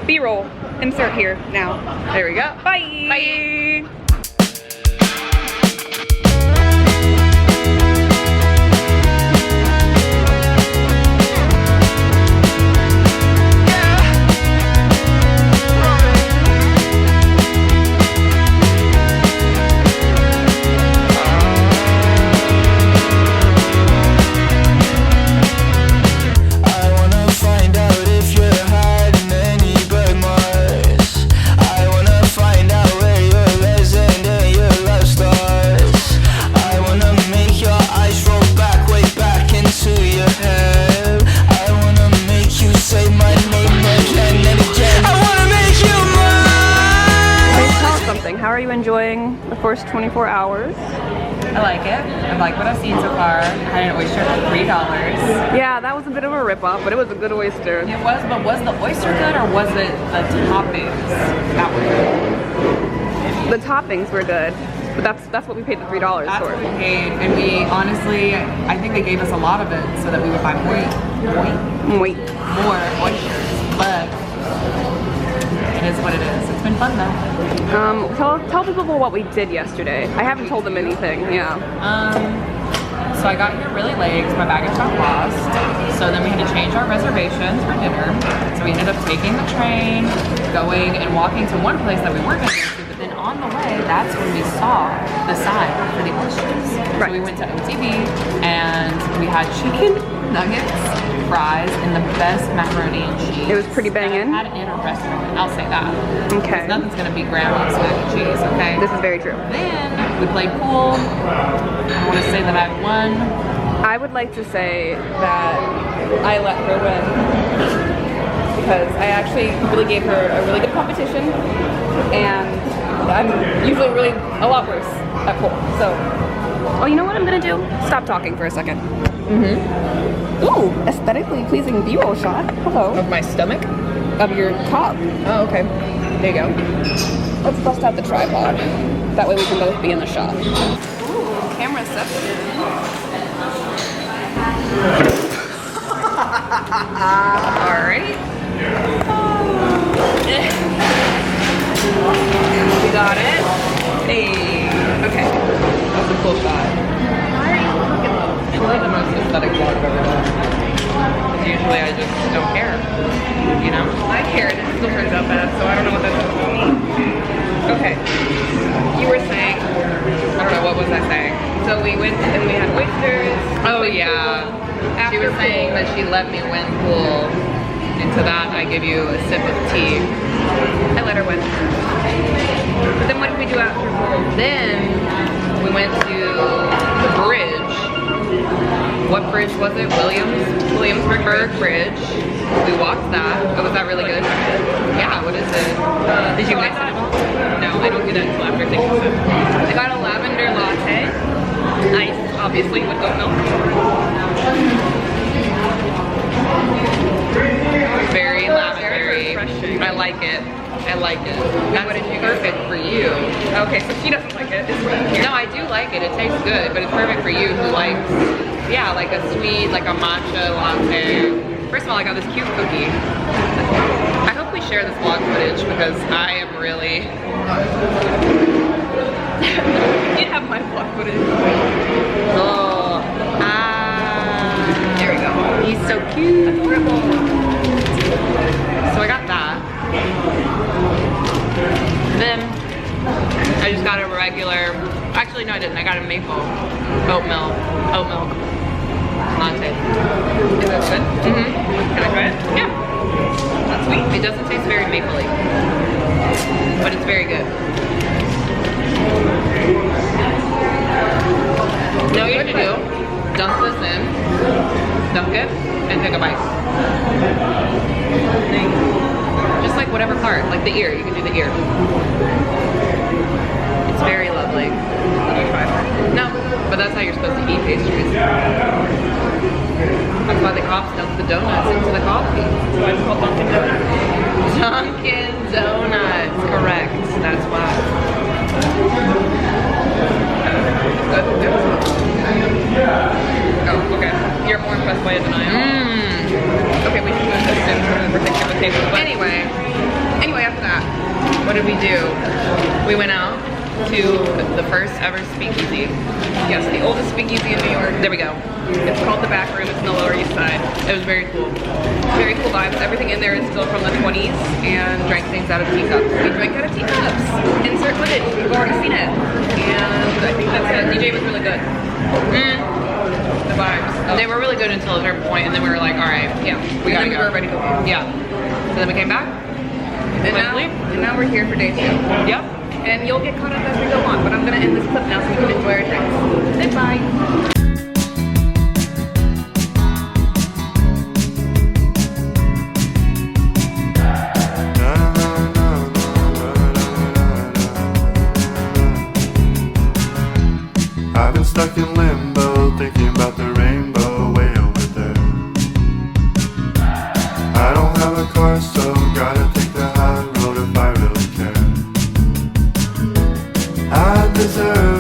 B-roll. Insert here now. There we go. Bye. Bye. How are you enjoying the first 24 hours? I like it. I like what I've seen so far. I had an oyster for $3. Yeah, that was a bit of a ripoff, but it was a good oyster. It was, but was the oyster good or was it the toppings that were good? The toppings were good. But that's what we paid the $3 That's for. what we paid, and we honestly, I think they gave us a lot of it so that we would buy more oysters. But it is what it is. It's been fun though. Tell people what we did yesterday. I haven't told them anything. Yeah. So I got here really late because my baggage got lost. So then we had to change our reservations for dinner. So we ended up taking the train, going and walking to one place that we weren't going to go to. But then on the way, that's when we saw the sign for the oysters. Right. So we went to OTB and we had chicken nuggets, fries, and the best macaroni and cheese. It was pretty banging. I've had in a restaurant. I'll say that. Okay. Nothing's going to beat grandma's mac and cheese, okay? This is very true. Then we played pool. I want to say that I won. I would like to say that I let her win because I actually really gave her a really good competition, and I'm usually really a lot worse at pool. So, oh, you know what I'm gonna do? Stop talking for a second. Ooh, aesthetically pleasing B-roll shot. Hello. Of my stomach? Of your top. Oh, okay. There you go. Let's bust out the tripod. That way we can both be in the shot. Ooh, camera reception. Alright. We got it. Hey. Okay. That was a cool shot. It's like the most aesthetic vlog I've ever done. Usually I just don't care. You know? I care and it still turns out bad, so I don't know what that's supposed to mean. Okay. You were saying, I don't know, what was I saying? So we went and we had oysters. Oh yeah. She was saying that she let me win pool. And to that I give you a sip of tea. I let her win. But then what did we do after pool? Then we went to the bridge. What bridge was it? Williamsburg Bridge. We walked that. Oh, was that really good? Yeah, what is it? Did you mix it? No, I don't do that until after taking a sip. I got a lavender latte. Nice, obviously, with goat milk. Very lavendery. Refreshing. I like it. I like it. That's perfect for you. Okay, so she doesn't like it. It's No, I do like it. It tastes good, but it's perfect for you who likes, yeah, like a sweet, like a matcha latte. First of all, I got this cute cookie. I hope we share this vlog footage because I am really... You'd have my vlog footage. Oh, There we go. he's so cute. Adorable. So I got that. Then I just got a regular, actually no I didn't, I got a maple oat milk latte. Is that good? Mm-hmm. Can I try it? Yeah. That's sweet. It doesn't taste very mapley, but it's very good. Know what you have to do? Dunk this in, dunk it, and take a bite. Just like whatever part, like the ear, you can do the ear. It's very lovely. No, but that's how you're supposed to eat pastries. That's why the cops dunk the donuts into the coffee. That's why it's called Dunkin' Donuts. Dunkin' Donuts, correct. That's why. Oh, okay. You're more impressed by it than I am. Okay, we should do this soon. We're thinking of a table. But Anyway, after that, what did we do? We went out to the first ever speakeasy. yes, the oldest speakeasy in New York. There we go. It's called the Back Room. It's in the Lower East Side. It was very cool. Very cool vibes. Everything in there is still from the 20s, and Drank things out of teacups. we drank out of teacups. Insert footage. You've already seen it. And I think that's it. DJ was really good. The vibes. They were really good until a certain point, and then we were like, all right, Yeah, we gotta we go. were ready to leave. Yeah. So then we came back. And now we're here for day 2. Yep. And you'll get caught up as we go on, but I'm gonna end this clip now so we can enjoy our drinks. Say bye. I've been stuck in limbo, thinking about the rainbow way over there. I don't have a car, so gotta take the high road if I really care. I deserve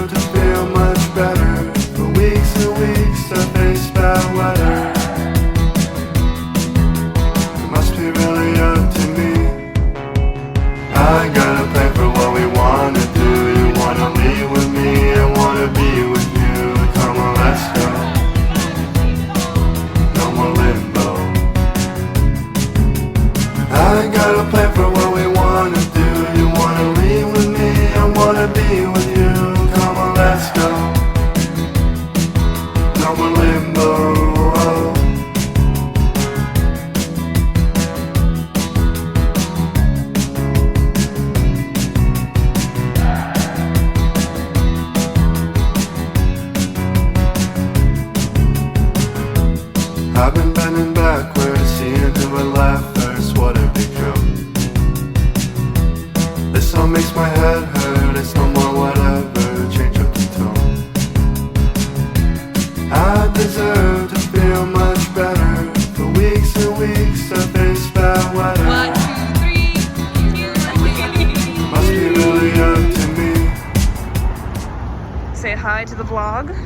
I've been bending backwards, seeing who would laugh first. What a big joke. This song makes my head hurt. It's no more whatever. Change up the tone. I deserve to feel much better. For weeks and weeks I've faced bad weather. 1, 2, 3. Must be really up to me. Say hi to the vlog.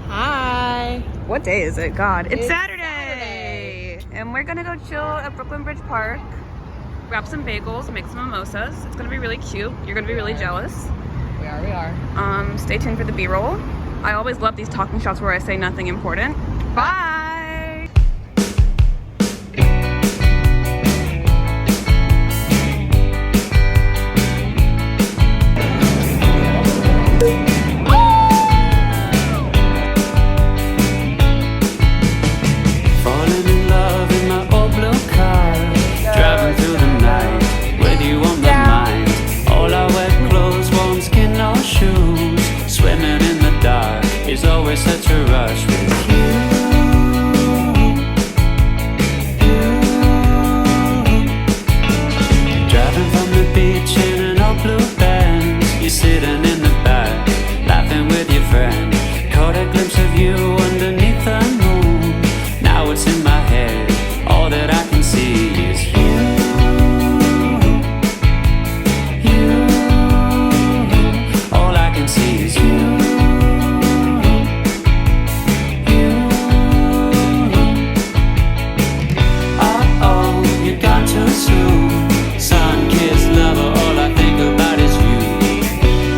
Hi. What day is it? God, it's Saturday. And we're gonna go chill at Brooklyn Bridge Park, grab some bagels, make some mimosas. It's gonna be really cute. You're gonna be really jealous. We are. Stay tuned for the B-roll. I always love these talking shots where I say nothing important. Bye. Falling in love in my old blue car, driving through the night with you on my mind. All our wet clothes, warm skin, no shoes. Swimming in the dark is always such a rush with you. Driving from the beach in an old blue Benz, you're sitting in the back, laughing with your friend. Caught a glimpse of you underneath the moon. Now it's in my head, all that I can see is you. You. All I can see is you. You. Uh-oh, you're gone too soon. Sun-kissed lover, all I think about is you.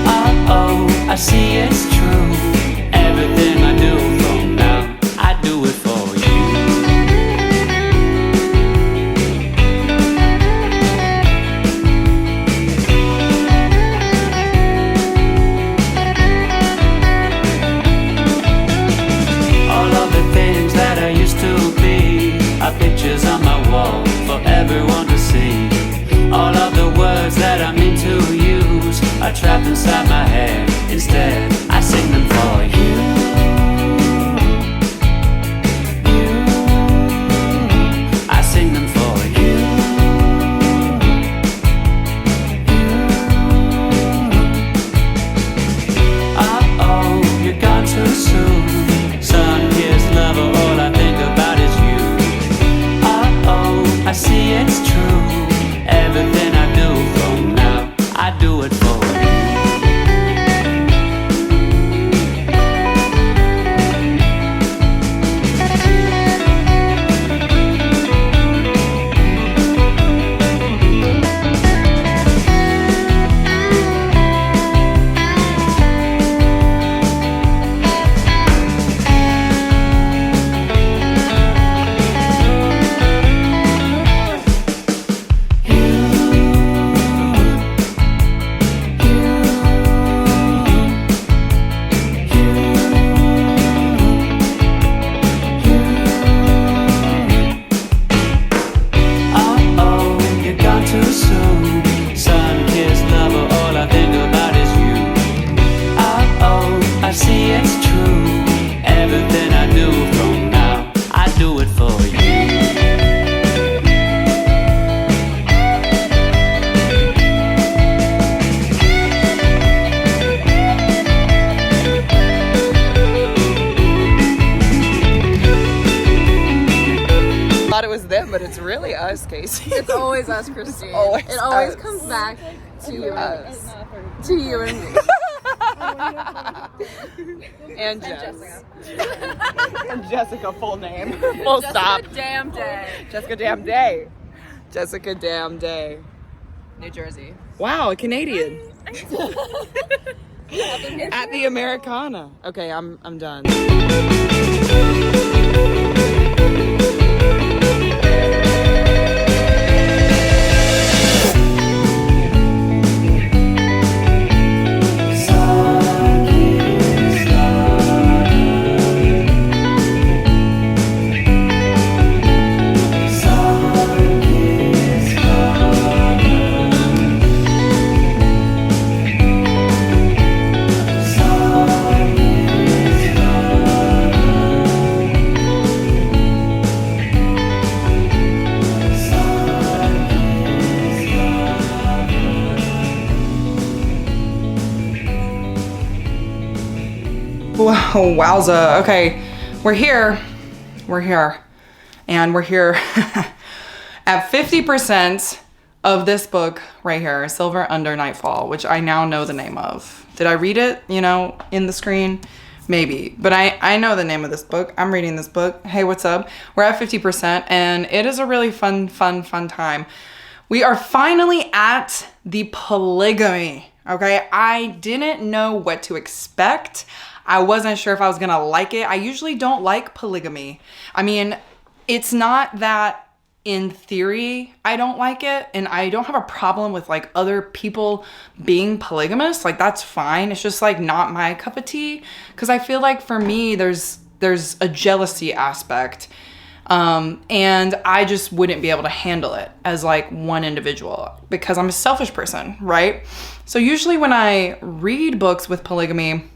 Uh-oh, I see it's true. Everything I do from now, I do it for you. All of the things that I used to be are pictures on my wall for everyone to see. All of the words that I mean to use are trapped inside my head. Instead, I sing them for you. I sing them for you. Uh-oh, you're gone too soon. Sun-kissed lover, all I think about is you. Uh-oh, I see it's true. Everything I do from now, I do it for you. But it's really us, Casey. It's always us, Christine. Always it always us. comes back to us. To you and me. And Jess. And Jessica, full name. Full stop. Damn day. Jessica Damn Day. Jessica Damn Day. New Jersey. Wow, a Canadian. At the Americana. Okay, I'm done. Whoa, wowza. Okay, we're here. And we're here at 50% of this book right here, Silver Under Nightfall, which I now know the name of. Did I read it, you know, in the screen? Maybe, but I know the name of this book. I'm reading this book. Hey, what's up? We're at 50% and it is a really fun time. We are finally at the polygamy, okay? I didn't know what to expect. I wasn't sure if I was gonna like it. I usually don't like polygamy. I mean, it's not that in theory I don't like it, and I don't have a problem with like other people being polygamous. Like, that's fine. It's just like not my cup of tea, because I feel like for me there's a jealousy aspect, and I just wouldn't be able to handle it as like one individual because I'm a selfish person, right? So usually when I read books with polygamy,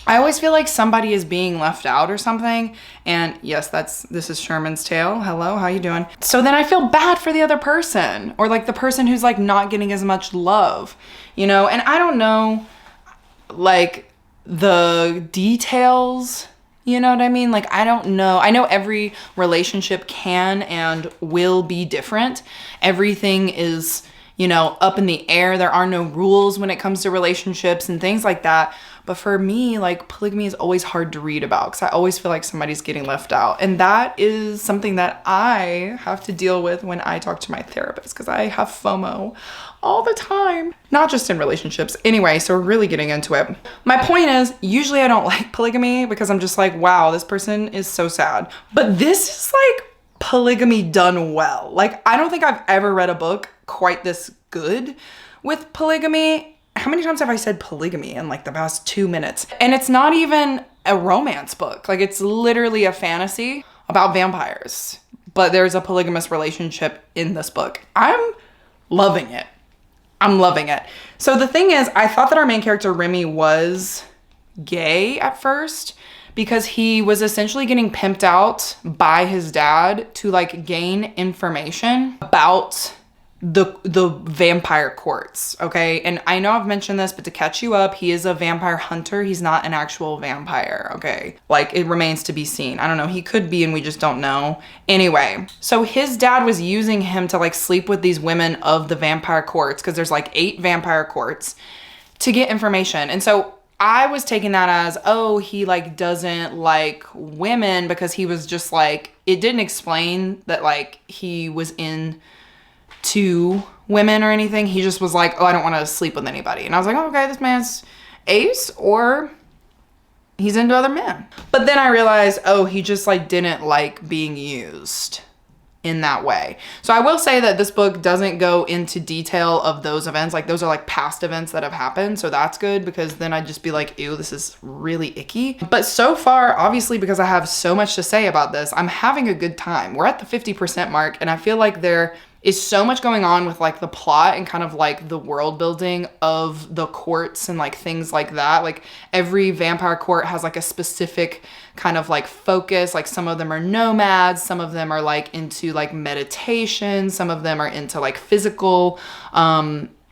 I always feel like somebody is being left out or something. And yes, this is Sherman's tale. Hello, how you doing? So then I feel bad for the other person, or like the person who's like not getting as much love, you know? And I don't know like the details, you know what I mean? Like, I don't know. I know every relationship can and will be different. Everything is, you know, up in the air. There are no rules when it comes to relationships and things like that. But for me, like, polygamy is always hard to read about because I always feel like somebody's getting left out. And that is something that I have to deal with when I talk to my therapist, because I have FOMO all the time, not just in relationships. Anyway, so we're really getting into it. My point is, usually I don't like polygamy because I'm just like, wow, this person is so sad. But this is like polygamy done well. Like, I don't think I've ever read a book quite this good with polygamy. How many times have I said polygamy in like the past 2 minutes? And it's not even a romance book. Like, it's literally a fantasy about vampires, but there's a polygamous relationship in this book. I'm loving it. So the thing is, I thought that our main character Remy was gay at first because he was essentially getting pimped out by his dad to like gain information about the vampire courts, okay? And I know I've mentioned this, but to catch you up, he is a vampire hunter. He's not an actual vampire, okay? Like, it remains to be seen. I don't know, he could be and we just don't know. Anyway, so his dad was using him to like sleep with these women of the vampire courts, because there's like 8 vampire courts, to get information. And so I was taking that as, oh, he like doesn't like women, because he was just like, it didn't explain that like he was in to women or anything. He just was like, oh, I don't want to sleep with anybody. And I was like, oh, okay, this man's ace, or he's into other men. But then I realized, oh, he just like didn't like being used in that way. So I will say that this book doesn't go into detail of those events. Like, those are like past events that have happened. So that's good, because then I'd just be like, ew, this is really icky. But so far, obviously, because I have so much to say about this, I'm having a good time. We're at the 50% mark, and I feel like there is so much going on with like the plot and kind of like the world building of the courts and like things like that. Like, every vampire court has like a specific kind of like focus. Like, some of them are nomads, some of them are like into like meditation, some of them are into like physical,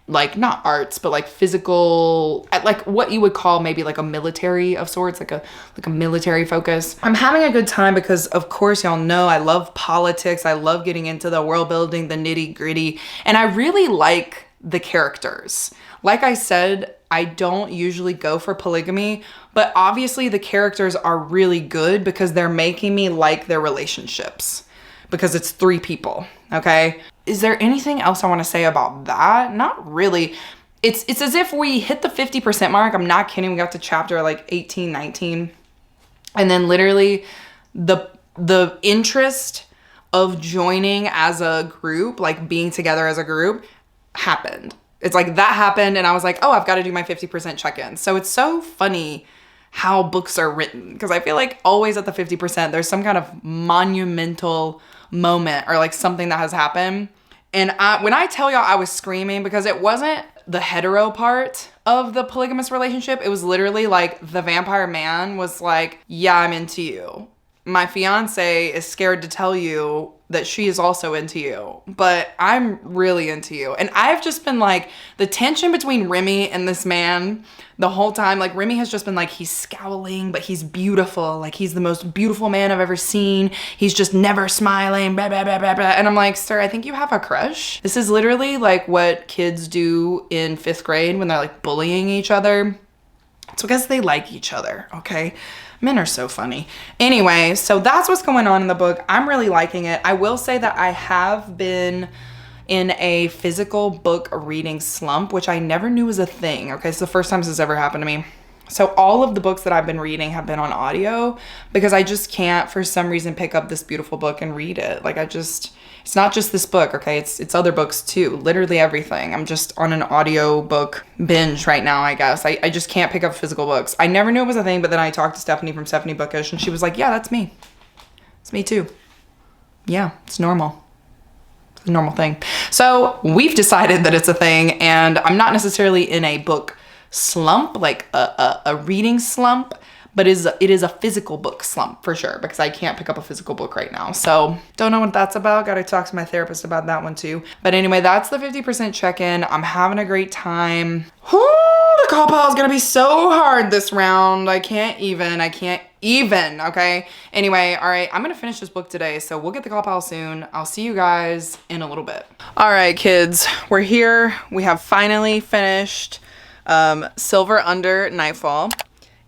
like not arts, but like physical, like what you would call maybe like a military of sorts, like a military focus. I'm having a good time because, of course, y'all know I love politics. I love getting into the world building, the nitty gritty, and I really like the characters. Like I said, I don't usually go for polygamy, but obviously the characters are really good because they're making me like their relationships, because it's 3 people, okay? Is there anything else I want to say about that? Not really. It's as if we hit the 50% mark. I'm not kidding. We got to chapter like 18, 19. And then literally the interest of joining as a group, like being together as a group, happened. It's like that happened and I was like, oh, I've got to do my 50% check-in. So it's so funny how books are written, because I feel like always at the 50%, there's some kind of monumental moment or like something that has happened. And when I tell y'all I was screaming, because it wasn't the hetero part of the polygamous relationship. It was literally like the vampire man was like, yeah, I'm into you. my fiance is scared to tell you that she is also into you, but I'm really into you. And I've just been like, the tension between Remy and this man the whole time, like Remy has just been like, he's scowling, but he's beautiful. Like he's the most beautiful man I've ever seen. He's just never smiling, blah, blah, blah, blah, blah. And I'm like, sir, I think you have a crush. This is literally like what kids do in 5th grade when they're like bullying each other. It's because they like each other, okay? Men are so funny. Anyway, so that's what's going on in the book. I'm really liking it. I will say that I have been in a physical book reading slump, which I never knew was a thing. Okay, it's the first time this has ever happened to me. So all of the books that I've been reading have been on audio because I just can't, for some reason, pick up this beautiful book and read it. Like it's not just this book, okay? It's other books too, literally everything. I'm just on an audio book binge right now, I guess. I just can't pick up physical books. I never knew it was a thing, but then I talked to Stephanie from Stephanie Bookish and she was like, yeah, that's me. It's me too. Yeah, it's normal. It's a normal thing. So we've decided that it's a thing and I'm not necessarily in a book slump, like a reading slump, but it is a physical book slump for sure because I can't pick up a physical book right now. So don't know what that's about. Got to talk to my therapist about that one too. But anyway, that's the 50% check-in. I'm having a great time. The call pile is gonna be so hard this round. I can't even, okay? Anyway, all right, I'm gonna finish this book today, so we'll get the call pile soon. I'll see you guys in a little bit. All right, kids, we're here. We have finally finished Silver Under Nightfall.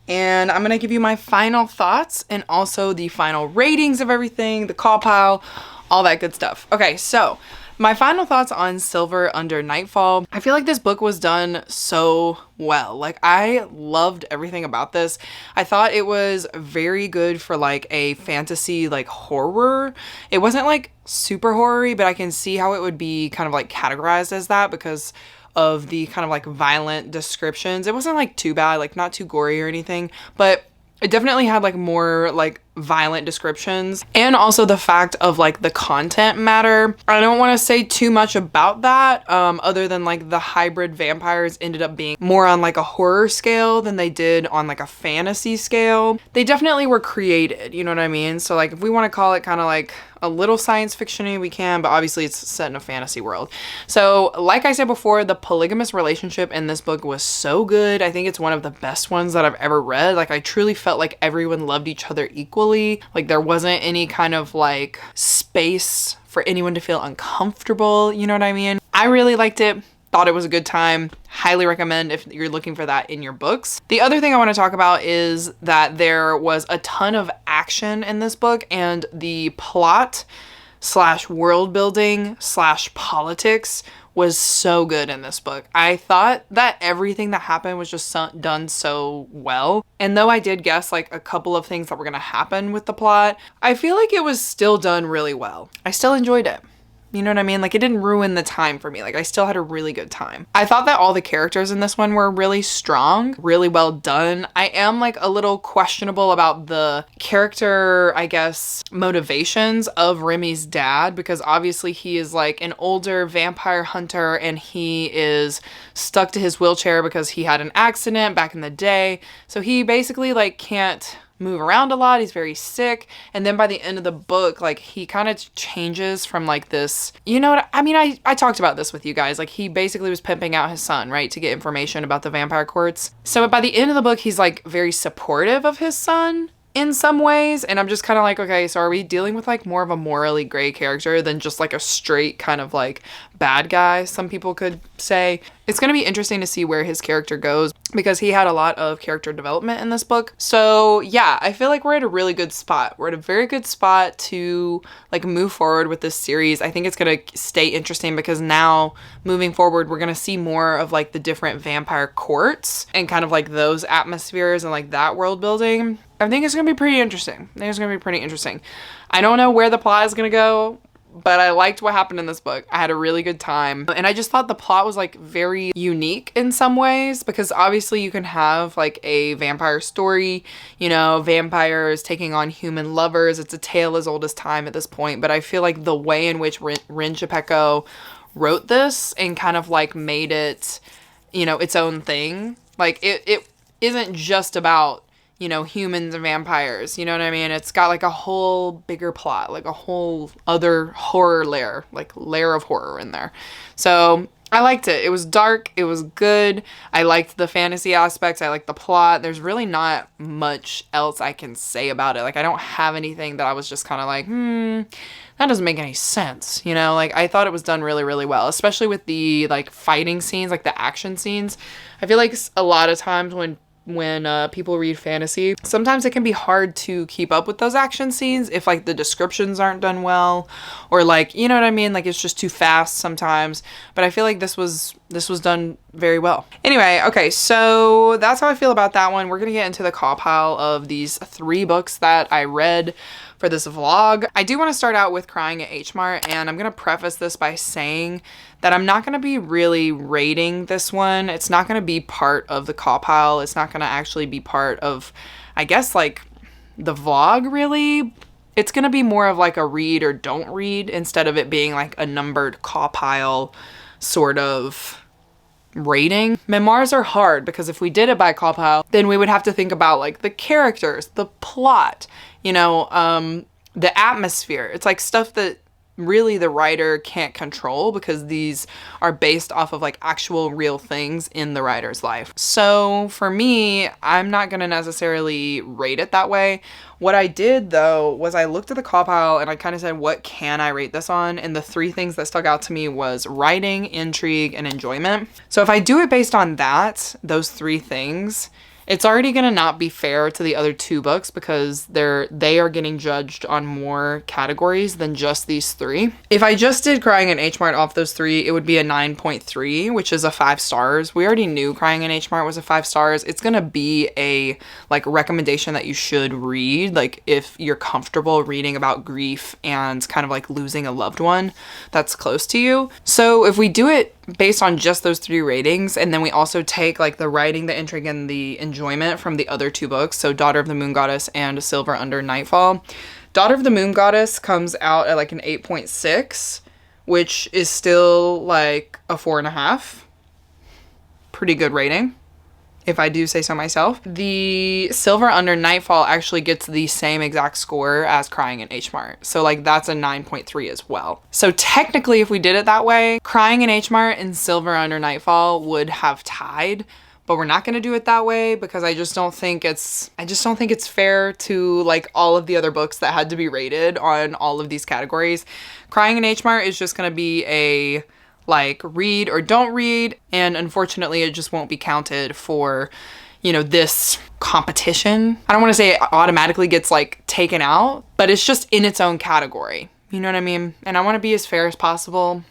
And I'm gonna give you my final thoughts and also the final ratings of everything, the call pile, all that good stuff. Okay, so my final thoughts on Silver Under Nightfall. I feel like this book was done so well. Like I loved everything about this. I thought it was very good for like a fantasy like horror. It wasn't like super horror-y, but I can see how it would be kind of like categorized as that because of the kind of like violent descriptions. It wasn't like too bad, like not too gory or anything, but it definitely had like more like violent descriptions and also the fact of like the content matter. I don't want to say too much about that other than like the hybrid vampires ended up being more on like a horror scale than they did on like a fantasy scale. They definitely were created, you know what I mean? So like if we want to call it kind of like a little science fiction-y, we can, but obviously it's set in a fantasy world. So like I said before, the polygamous relationship in this book was so good. I think it's one of the best ones that I've ever read. Like I truly felt like everyone loved each other equally. Like there wasn't any kind of like space for anyone to feel uncomfortable, you know what I mean? I really liked it. Thought it was a good time. Highly recommend if you're looking for that in your books. The other thing I want to talk about is that there was a ton of action in this book and the plot / world building / politics was so good in this book. I thought that everything that happened was just done so well. And though I did guess like a couple of things that were gonna happen with the plot, I feel like it was still done really well. I still enjoyed it. You know what I mean? Like it didn't ruin the time for me. Like I still had a really good time. I thought that all the characters in this one were really strong, really well done. I am like a little questionable about the character, I guess, motivations of Remy's dad because obviously he is like an older vampire hunter and he is stuck to his wheelchair because he had an accident back in the day. So he basically like can't move around a lot. He's very sick. And then by the end of the book, like he kind of changes from like this, you know what I mean? I talked about this with you guys. Like he basically was pimping out his son, right? To get information about the vampire courts. So by the end of the book, he's like very supportive of his son in some ways. And I'm just kind of like, okay, so are we dealing with like more of a morally gray character than just like a straight kind of like bad guy, some people could say? It's going to be interesting to see where his character goes because he had a lot of character development in this book. So yeah, I feel like we're at a really good spot. We're at a very good spot to like move forward with this series. I think it's going to stay interesting because now moving forward, we're going to see more of like the different vampire courts and kind of like those atmospheres and like that world building. I think it's going to be pretty interesting. I think it's going to be pretty interesting. I don't know where the plot is going to go, but I liked what happened in this book. I had a really good time. And I just thought the plot was like very unique in some ways because obviously you can have like a vampire story, you know, vampires taking on human lovers. It's a tale as old as time at this point. But I feel like the way in which Rin Chapeko wrote this and kind of like made it, you know, its own thing. Like it isn't just about, you know, humans and vampires, you know what I mean? It's got like a whole bigger plot, like a whole other horror layer, like layer of horror in there. So I liked it. It was dark. It was good. I liked the fantasy aspects. I liked the plot. There's really not much else I can say about it. Like, I don't have anything that I was just kind of like, that doesn't make any sense. You know, like, I thought it was done really, really well, especially with the, like, fighting scenes, like the action scenes. I feel like a lot of times when people read fantasy, sometimes it can be hard to keep up with those action scenes if like the descriptions aren't done well, or like, you know what I mean, like it's just too fast sometimes. But I feel like this was done very well. Anyway, okay, so that's how I feel about that one. We're gonna get into the call pile of these 3 books that I read for this vlog. I do want to start out with Crying at H Mart, and I'm gonna preface this by saying that I'm not gonna be really rating this one. It's not gonna be part of the call pile. It's not gonna actually be part of, I guess, like the vlog really. It's gonna be more of like a read or don't read instead of it being like a numbered call pile sort of rating. Memoirs are hard because if we did it by call pile, then we would have to think about like the characters, the plot, you know, the atmosphere. It's like stuff that really the writer can't control because these are based off of like actual real things in the writer's life. So for me, I'm not gonna necessarily rate it that way. What I did though was I looked at the call pile and I kind of said, what can I rate this on? And the 3 things that stuck out to me was writing, intrigue, and enjoyment. So if I do it based on that, those 3 things, it's already gonna not be fair to the other 2 books because they are getting judged on more categories than just these 3. If I just did Crying in H Mart off those 3, it would be a 9.3, which is a 5 stars. We already knew Crying in H Mart was a 5 stars. It's gonna be a like recommendation that you should read, like if you're comfortable reading about grief and kind of like losing a loved one that's close to you. So if we do it based on just those 3 ratings, and then we also take like the writing, the intrigue, and the enjoyment from the other 2 books, so Daughter of the Moon Goddess and Silver Under Nightfall. Daughter of the Moon Goddess comes out at like an 8.6, which is still like a 4.5. Pretty good rating, if I do say so myself. The Silver Under Nightfall actually gets the same exact score as Crying in H Mart. So like that's a 9.3 as well. So technically if we did it that way, Crying in H Mart and Silver Under Nightfall would have tied, but we're not going to do it that way because I just don't think it's fair to like all of the other books that had to be rated on all of these categories. Crying in H Mart is just going to be a like read or don't read, and unfortunately it just won't be counted for, you know, this competition. I don't want to say it automatically gets like taken out, but it's just in its own category. You know what I mean? And I want to be as fair as possible.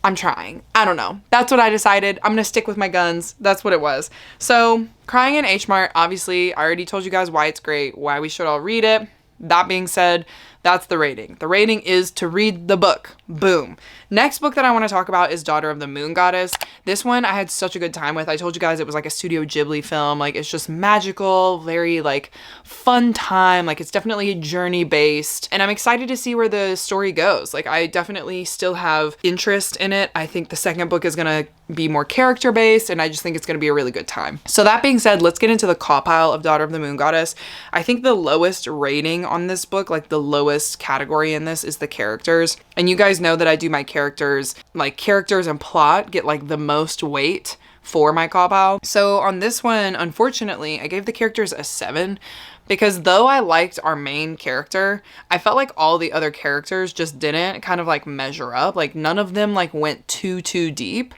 I'm trying. I don't know. That's what I decided. I'm gonna stick with my guns. That's what it was. So Crying in H Mart, obviously I already told you guys why it's great, why we should all read it. That being said, that's the rating. The rating is to read the book. Boom. Next book that I want to talk about is Daughter of the Moon Goddess. This one I had such a good time with. I told you guys it was like a Studio Ghibli film. Like it's just magical, very like fun time. Like it's definitely journey based. And I'm excited to see where the story goes. Like I definitely still have interest in it. I think the second book is going to be more character based, and I just think it's going to be a really good time. So that being said, let's get into the call pile of Daughter of the Moon Goddess. I think the lowest rating on this book, like the lowest category in this, is the characters. And you guys know that I do my characters, like characters and plot get like the most weight for my call pile. So on this one, unfortunately, I gave the characters a 7 because though I liked our main character, I felt like all the other characters just didn't kind of like measure up. Like none of them like went too deep,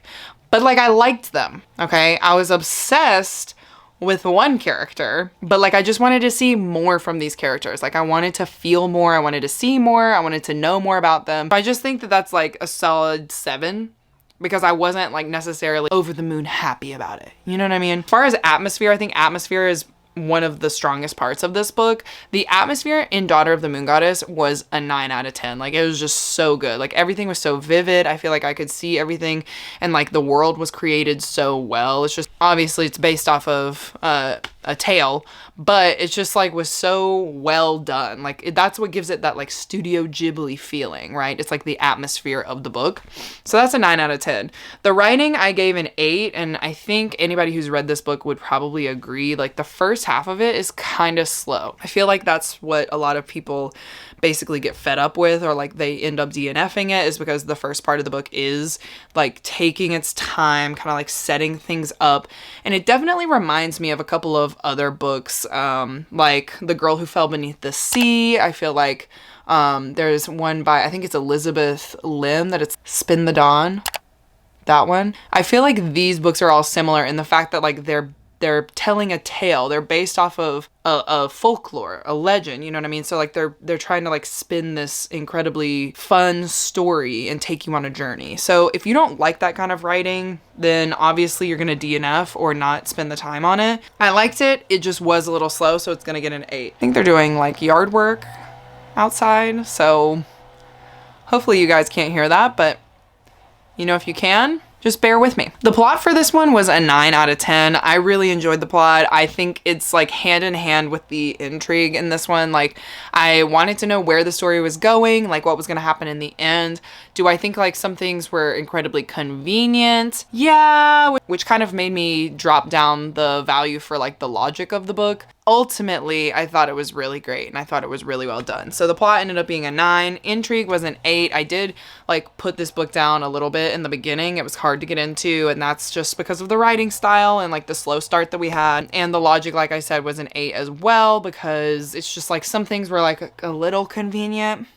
but like I liked them. Okay. I was obsessed with one character, but like I just wanted to see more from these characters. Like I wanted to feel more, I wanted to see more, I wanted to know more about them. I just think that that's like a solid 7 because I wasn't like necessarily over the moon happy about it. You know what I mean? As far as atmosphere, I think atmosphere is one of the strongest parts of this book. The atmosphere in Daughter of the Moon Goddess was a 9 out of 10. Like it was just so good. Like everything was so vivid. I feel like I could see everything, and like the world was created so well. It's just obviously it's based off of a a tale, but it's just like was so well done. Like that's what gives it that like Studio Ghibli feeling, right? It's like the atmosphere of the book. So that's a 9 out of 10. The writing I gave an 8, and I think anybody who's read this book would probably agree. Like the first half of it is kind of slow. I feel like that's what a lot of people basically get fed up with, or like they end up DNFing it, is because the first part of the book is like taking its time, kind of like setting things up. And it definitely reminds me of a couple of other books, like The Girl Who Fell Beneath the Sea. I feel like there's one by, I think it's Elizabeth Lim, that it's Spin the Dawn. That one. I feel like these books are all similar in the fact that like they're telling a tale. They're based off of a folklore, a legend, you know what I mean? So like they're trying to like spin this incredibly fun story and take you on a journey. So if you don't like that kind of writing, then obviously you're gonna DNF or not spend the time on it. I liked it. It just was a little slow, so it's gonna get an 8. I think they're doing like yard work outside, so hopefully you guys can't hear that, but you know, if you can, just bear with me. The plot for this one was a 9 out of 10. I really enjoyed the plot. I think it's like hand in hand with the intrigue in this one. Like I wanted to know where the story was going, like what was going to happen in the end. Do I think like some things were incredibly convenient? Yeah, which kind of made me drop down the value for like the logic of the book. Ultimately, I thought it was really great and I thought it was really well done. So the plot ended up being a 9. Intrigue was an 8. I did like put this book down a little bit in the beginning. It was hard to get into, and that's just because of the writing style and like the slow start that we had. And the logic, like I said, was an 8 as well, because it's just like some things were like a little convenient.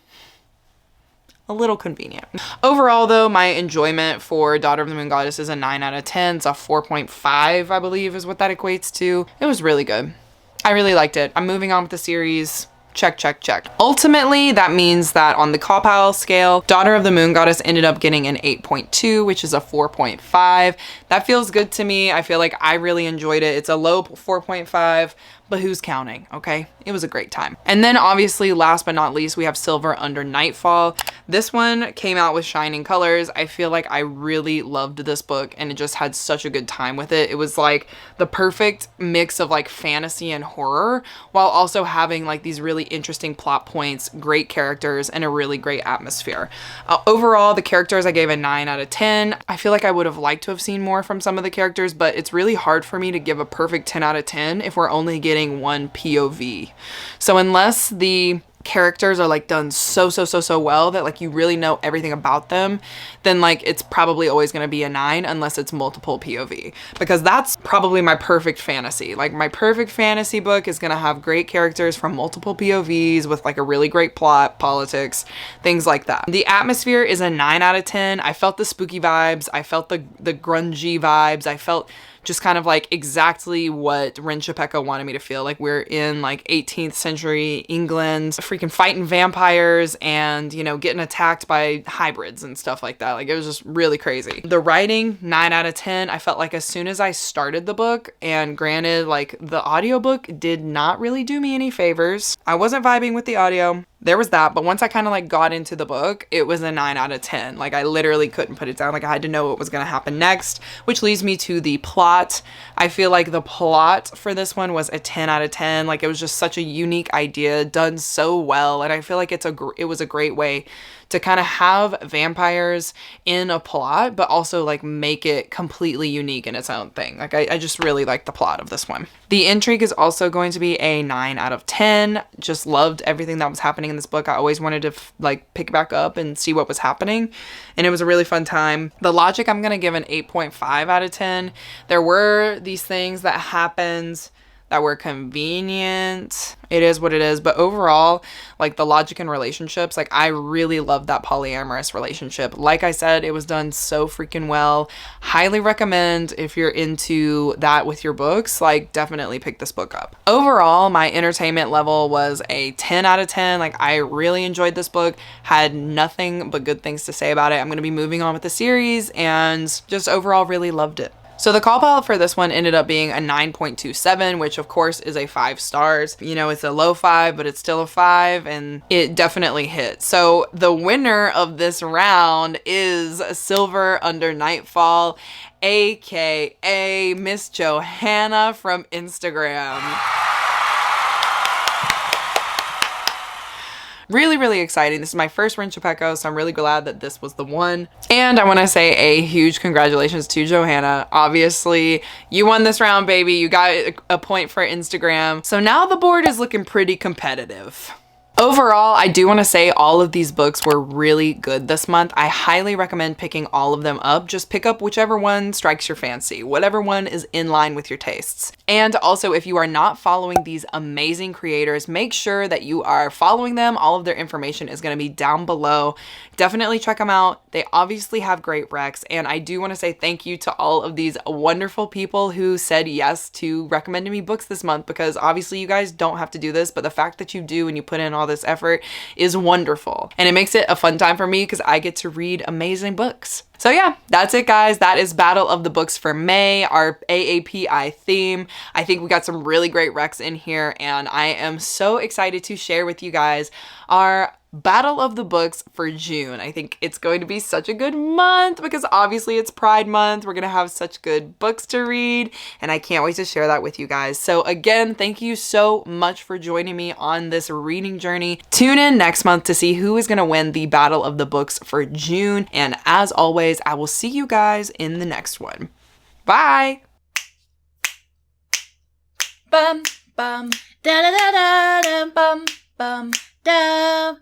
A little convenient. Overall though, my enjoyment for Daughter of the Moon Goddess is a 9 out of 10. It's a 4.5, I believe is what that equates to. It was really good. I really liked it. I'm moving on with the series. Check, check, check. Ultimately, that means that on the Copal scale, Daughter of the Moon Goddess ended up getting an 8.2, which is a 4.5. That feels good to me. I feel like I really enjoyed it. It's a low 4.5, but who's counting, okay? It was a great time. And then obviously, last but not least, we have Silver Under Nightfall. This one came out with shining colors. I feel like I really loved this book and it just had such a good time with it. It was like the perfect mix of like fantasy and horror, while also having like these really interesting plot points, great characters, and a really great atmosphere. Overall, the characters I gave a 9 out of 10. I feel like I would have liked to have seen more from some of the characters, but it's really hard for me to give a perfect 10 out of 10 if we're only getting one POV. So unless the characters are like done so well that like you really know everything about them, then like it's probably always going to be a 9 unless it's multiple POV, because that's probably my perfect fantasy. Like my perfect fantasy book is going to have great characters from multiple POVs with like a really great plot, politics, things like that. The atmosphere is a 9 out of 10. I felt the spooky vibes. I felt the grungy vibes. I felt just kind of like exactly what Rin Chapeka wanted me to feel. Like we're in like 18th century England, freaking fighting vampires and, you know, getting attacked by hybrids and stuff like that. Like it was just really crazy. The writing, 9 out of 10. I felt like as soon as I started the book, and granted, like the audiobook did not really do me any favors. I wasn't vibing with the audio. There was that, but once I kind of like got into the book, it was a 9 out of 10. Like I literally couldn't put it down. Like I had to know what was going to happen next, which leads me to the plot. I feel like the plot for this one was a 10 out of 10. Like it was just such a unique idea, done so well, and I feel like it was a great way to kind of have vampires in a plot, but also like make it completely unique in its own thing. Like I just really like the plot of this one. The intrigue is also going to be a 9 out of 10. Just loved everything that was happening in this book. I always wanted to like pick back up and see what was happening, and it was a really fun time. The logic, I'm gonna give an 8.5 out of 10. There were these things that happened that were convenient. It is what it is. But overall, like the logic and relationships, like I really love that polyamorous relationship. Like I said, it was done so freaking well. Highly recommend if you're into that with your books, like definitely pick this book up. Overall, my entertainment level was a 10 out of 10. Like I really enjoyed this book, had nothing but good things to say about it. I'm going to be moving on with the series and just overall really loved it. So the call palette for this one ended up being a 9.27, which of course is a 5 stars. You know, it's a low 5, but it's still a 5, and it definitely hit. So the winner of this round is Silver Under Nightfall, aka Miss Johanna from Instagram. Really, really exciting. This is my first Rinchapeco, so I'm really glad that this was the one. And I want to say a huge congratulations to Johanna. Obviously, you won this round, baby. You got a point for Instagram. So now the board is looking pretty competitive. Overall, I do want to say all of these books were really good this month. I highly recommend picking all of them up. Just pick up whichever one strikes your fancy, whatever one is in line with your tastes. And also, if you are not following these amazing creators, make sure that you are following them. All of their information is going to be down below. Definitely check them out. They obviously have great recs. And I do want to say thank you to all of these wonderful people who said yes to recommending me books this month, because obviously you guys don't have to do this, but the fact that you do and you put in all this effort is wonderful. And it makes it a fun time for me because I get to read amazing books. So yeah, that's it guys. That is Battle of the Books for May, our AAPI theme. I think we got some really great recs in here, and I am so excited to share with you guys our Battle of the Books for June. I think it's going to be such a good month because obviously it's Pride Month. We're going to have such good books to read, and I can't wait to share that with you guys. So again, thank you so much for joining me on this reading journey. Tune in next month to see who is going to win the Battle of the Books for June. And as always, I will see you guys in the next one. Bye! Bum bum da da da da da bum bum da.